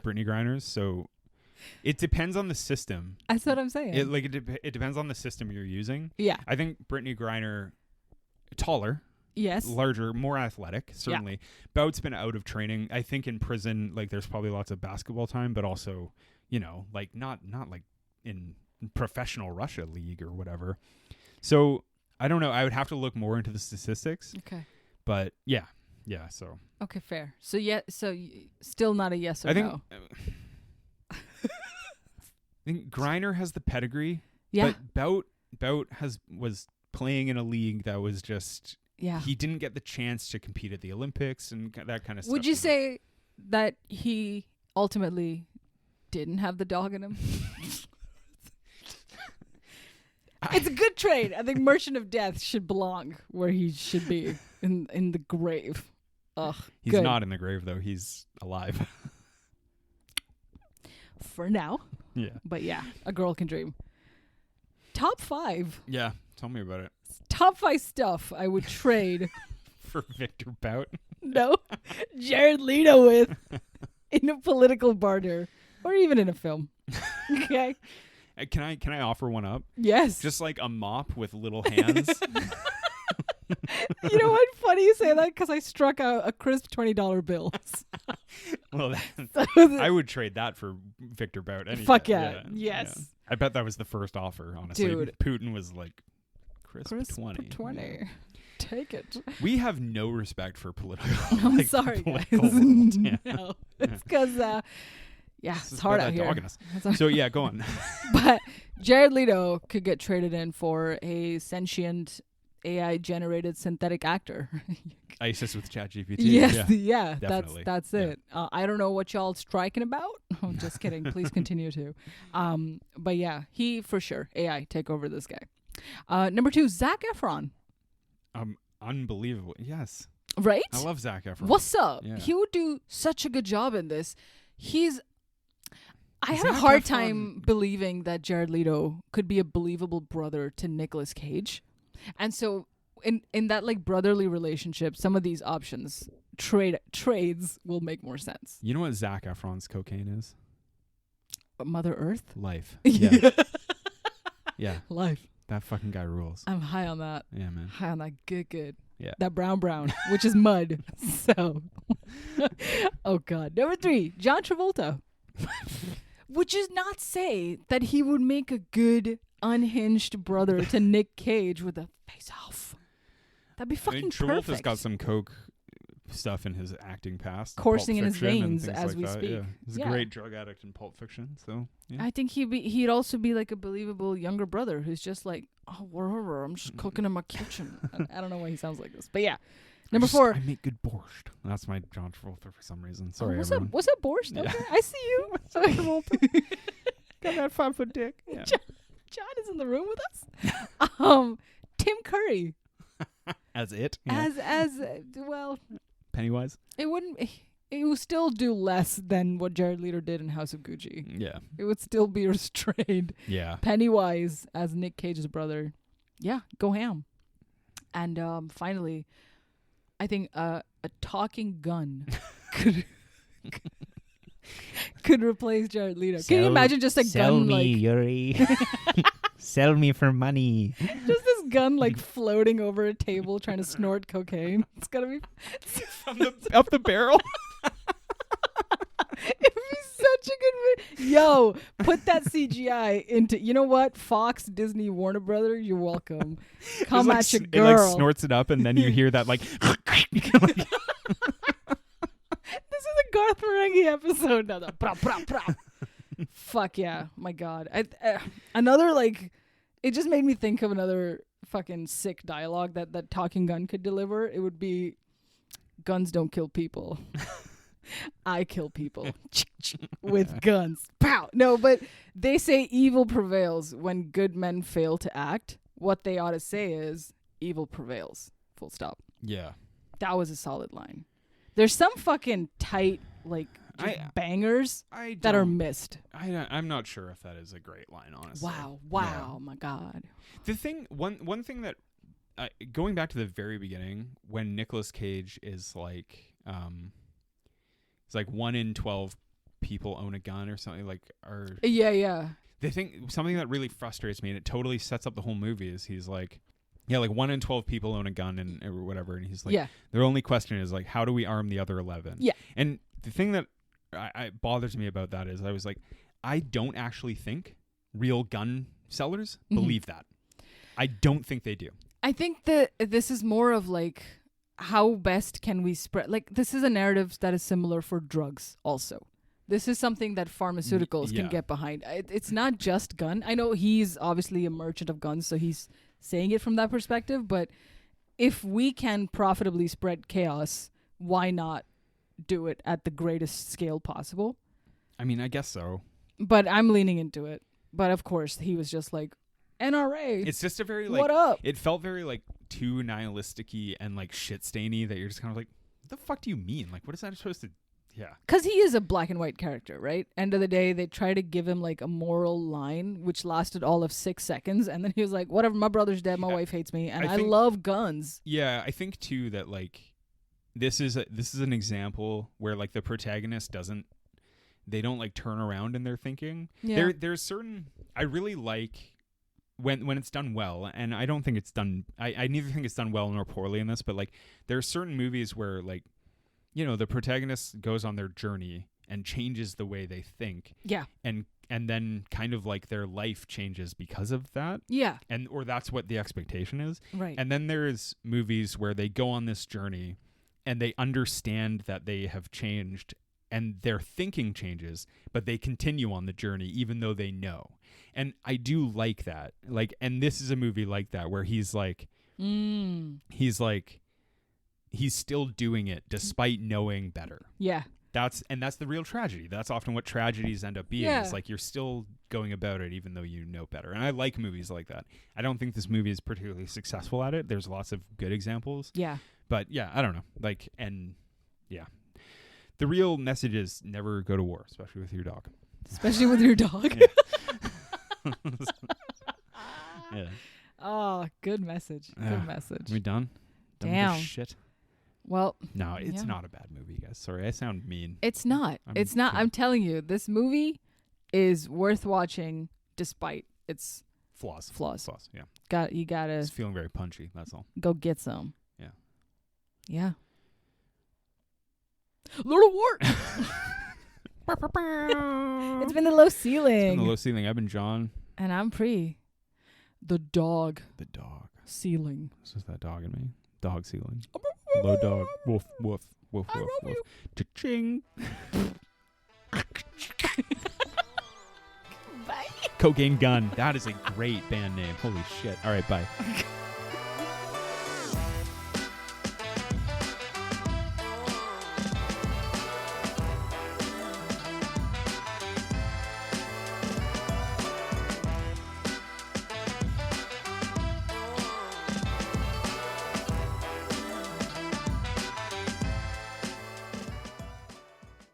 Speaker 1: Brittany Griner's. So it depends on the system.
Speaker 2: That's what I'm saying.
Speaker 1: It depends on the system you're using.
Speaker 2: Yeah.
Speaker 1: I think Brittany Griner taller.
Speaker 2: Yes.
Speaker 1: Larger, more athletic, certainly. Yeah. Bout's been out of training. I think in prison, like there's probably lots of basketball time, but also, you know, like not like in professional Russia league or whatever. So I don't know. I would have to look more into the statistics.
Speaker 2: Okay.
Speaker 1: But yeah. So.
Speaker 2: Okay, fair. So still not a yes or no.
Speaker 1: I think Griner has the pedigree.
Speaker 2: Yeah.
Speaker 1: But Bout was playing in a league that was just.
Speaker 2: Yeah.
Speaker 1: He didn't get the chance to compete at the Olympics and that kind of stuff.
Speaker 2: Would you say that he ultimately didn't have the dog in him? It's a good trade. I think Merchant of Death should belong where he should be, in the grave. Ugh.
Speaker 1: He's not in the grave, though. He's alive.
Speaker 2: For now.
Speaker 1: Yeah.
Speaker 2: But yeah, a girl can dream. Top 5.
Speaker 1: Yeah. Tell me about it.
Speaker 2: Top 5 stuff I would trade
Speaker 1: for Viktor Bout.
Speaker 2: No, Jared Leto with in a political barter or even in a film. Okay.
Speaker 1: Can I offer one up?
Speaker 2: Yes.
Speaker 1: Just like a mop with little hands.
Speaker 2: You know what? Funny you say that because I struck out a crisp $20 bill.
Speaker 1: Well, I would trade that for Viktor Bout.
Speaker 2: Fuck yeah. Yes.
Speaker 1: Yeah. I bet that was the first offer, honestly.
Speaker 2: Dude.
Speaker 1: Putin was like, crisp 20.
Speaker 2: Yeah. Take it.
Speaker 1: We have no respect for political.
Speaker 2: I'm sorry, guys.
Speaker 1: Yeah.
Speaker 2: No, it's because it's hard out here.
Speaker 1: So yeah, go on.
Speaker 2: But Jared Leto could get traded in for a sentient AI-generated synthetic actor.
Speaker 1: ISIS with ChatGPT.
Speaker 2: Yes, yeah,
Speaker 1: definitely.
Speaker 2: that's it. I don't know what y'all striking about. I'm just kidding. Please continue to. But yeah, he for sure. AI take over this guy. Number 2, Zac Efron.
Speaker 1: Unbelievable. Yes.
Speaker 2: Right?
Speaker 1: I love Zac Efron.
Speaker 2: What's up?
Speaker 1: Yeah.
Speaker 2: He would do such a good job in this. I had a hard time believing that Jared Leto could be a believable brother to Nicolas Cage. And so in that like brotherly relationship, some of these options, trades will make more sense.
Speaker 1: You know what Zac Efron's cocaine is?
Speaker 2: Mother Earth?
Speaker 1: Life. Yeah. Yeah.
Speaker 2: Life.
Speaker 1: That fucking guy rules.
Speaker 2: I'm high on that.
Speaker 1: Yeah, man.
Speaker 2: High on that. Good.
Speaker 1: Yeah.
Speaker 2: That brown, which is mud. So, oh God. Number 3, John Travolta. Which is not say that he would make a good unhinged brother to Nick Cage with a face off. That'd be fucking
Speaker 1: Travolta's
Speaker 2: perfect.
Speaker 1: got some coke stuff in his acting past,
Speaker 2: coursing in his veins as we speak.
Speaker 1: Yeah. He's a great drug addict in Pulp Fiction. So yeah.
Speaker 2: I think he'd also be like a believable younger brother who's just like, oh, whatever, I'm just cooking in my kitchen. I don't know why he sounds like this, but yeah. Number 4,
Speaker 1: I make good borscht. That's my John Travolta for some reason. Sorry,
Speaker 2: everyone. What's up, borscht? Okay, yeah. I see you.
Speaker 1: What's up, Travolta? Got that 5-foot dick. Yeah.
Speaker 2: John is in the room with us. Tim Curry.
Speaker 1: As it?
Speaker 2: Yeah. As well.
Speaker 1: Pennywise?
Speaker 2: It would still do less than what Jared Leto did in House of Gucci.
Speaker 1: Yeah.
Speaker 2: It would still be restrained.
Speaker 1: Yeah.
Speaker 2: Pennywise as Nick Cage's brother. Yeah, go ham. And finally, I think a talking gun could replace Jared Leto. Can you imagine just a gun
Speaker 3: me, Yuri. Sell me for money.
Speaker 2: Just this gun like floating over a table trying to snort cocaine. It's gotta be
Speaker 1: up the barrel.
Speaker 2: It'd be such a good Yo, put that CGI into, you know what? Fox, Disney, Warner Brothers, you're welcome. Come at your girl.
Speaker 1: It like snorts it up and then you hear that like
Speaker 2: This is a Garth Marenghi episode now. Fuck yeah. My God. Another like, it just made me think of another fucking sick dialogue that talking gun could deliver. It would be, guns don't kill people. I kill people with guns. Pow! No, but they say evil prevails when good men fail to act. What they ought to say is evil prevails. Full stop.
Speaker 1: Yeah.
Speaker 2: That was a solid line. There's some fucking tight, like, just bangers that are missed.
Speaker 1: I'm not sure if that is a great line, honestly.
Speaker 2: Wow, my God.
Speaker 1: The thing, one thing that, going back to the very beginning, when Nicolas Cage is like, it's like 1 in 12 people own a gun or something
Speaker 2: Yeah.
Speaker 1: The thing, something that really frustrates me, and it totally sets up the whole movie, is he's like, yeah, like 1 in 12 people own a gun or whatever, and he's like, their only question is like, how do we arm the other 11?
Speaker 2: Yeah.
Speaker 1: And the thing that bothers me about that is I was like, I don't actually think real gun sellers believe that. I don't think they do. I
Speaker 2: think that this is more of like, how best can we spread? Like, this is a narrative that is similar for drugs also. This is something that pharmaceuticals can get behind. It's not just gun. I know he's obviously a merchant of guns, so he's saying it from that perspective. But if we can profitably spread chaos, why not do it at the greatest scale possible?
Speaker 1: I mean, I guess so.
Speaker 2: But I'm leaning into it. But of course, he was just like, NRA.
Speaker 1: It's just a very like,
Speaker 2: what up?
Speaker 1: It felt very like too nihilistic-y and like shit-stainy that you're just kind of like, what the fuck do you mean? Like, what is that supposed to? Yeah.
Speaker 2: Because he is a black and white character, right? End of the day, they try to give him like a moral line, which lasted all of 6 seconds. And then he was like, whatever, my brother's dead, my wife hates me, and I love guns.
Speaker 1: Yeah, I think too that like, this is an example where like the protagonist they don't like turn around in their thinking. Yeah. There's certain, I really like when it's done well, and I don't think it's done, I neither think it's done well nor poorly in this, but like there are certain movies where like, you know, the protagonist goes on their journey and changes the way they think.
Speaker 2: Yeah.
Speaker 1: And then kind of like their life changes because of that.
Speaker 2: Yeah.
Speaker 1: Or that's what the expectation is.
Speaker 2: Right.
Speaker 1: And then there's movies where they go on this journey and they understand that they have changed and their thinking changes, but they continue on the journey even though they know. And I do like that. Like, and this is a movie like that where he's like, he's still doing it despite knowing better.
Speaker 2: Yeah.
Speaker 1: That's the real tragedy. That's often what tragedies end up being. Yeah. It's like you're still going about it even though you know better. And I like movies like that. I don't think this movie is particularly successful at it. There's lots of good examples.
Speaker 2: Yeah.
Speaker 1: But yeah, I don't know. Like, and yeah. The real message is never go to war, especially with your dog.
Speaker 2: Especially with your dog.
Speaker 1: Yeah.
Speaker 2: Oh, good message. Good message.
Speaker 1: Are we done?
Speaker 2: Damn.
Speaker 1: Shit.
Speaker 2: Well,
Speaker 1: no, it's not a bad movie, guys. Sorry, I sound mean.
Speaker 2: It's not. It's not. I'm telling you, this movie is worth watching despite its
Speaker 1: flaws. Yeah.
Speaker 2: You gotta.
Speaker 1: It's feeling very punchy. That's all.
Speaker 2: Go get some.
Speaker 1: Yeah.
Speaker 2: Yeah. Lord of War. It's been the low ceiling.
Speaker 1: I've been John.
Speaker 2: And I'm Pri. The dog. Ceiling.
Speaker 1: This is that dog in me. Dog ceiling. Low dog. Woof, woof, woof, woof, woof. Cha-ching.
Speaker 2: Bye.
Speaker 1: Cocaine Gun. That is a great band name. Holy shit. All right, bye.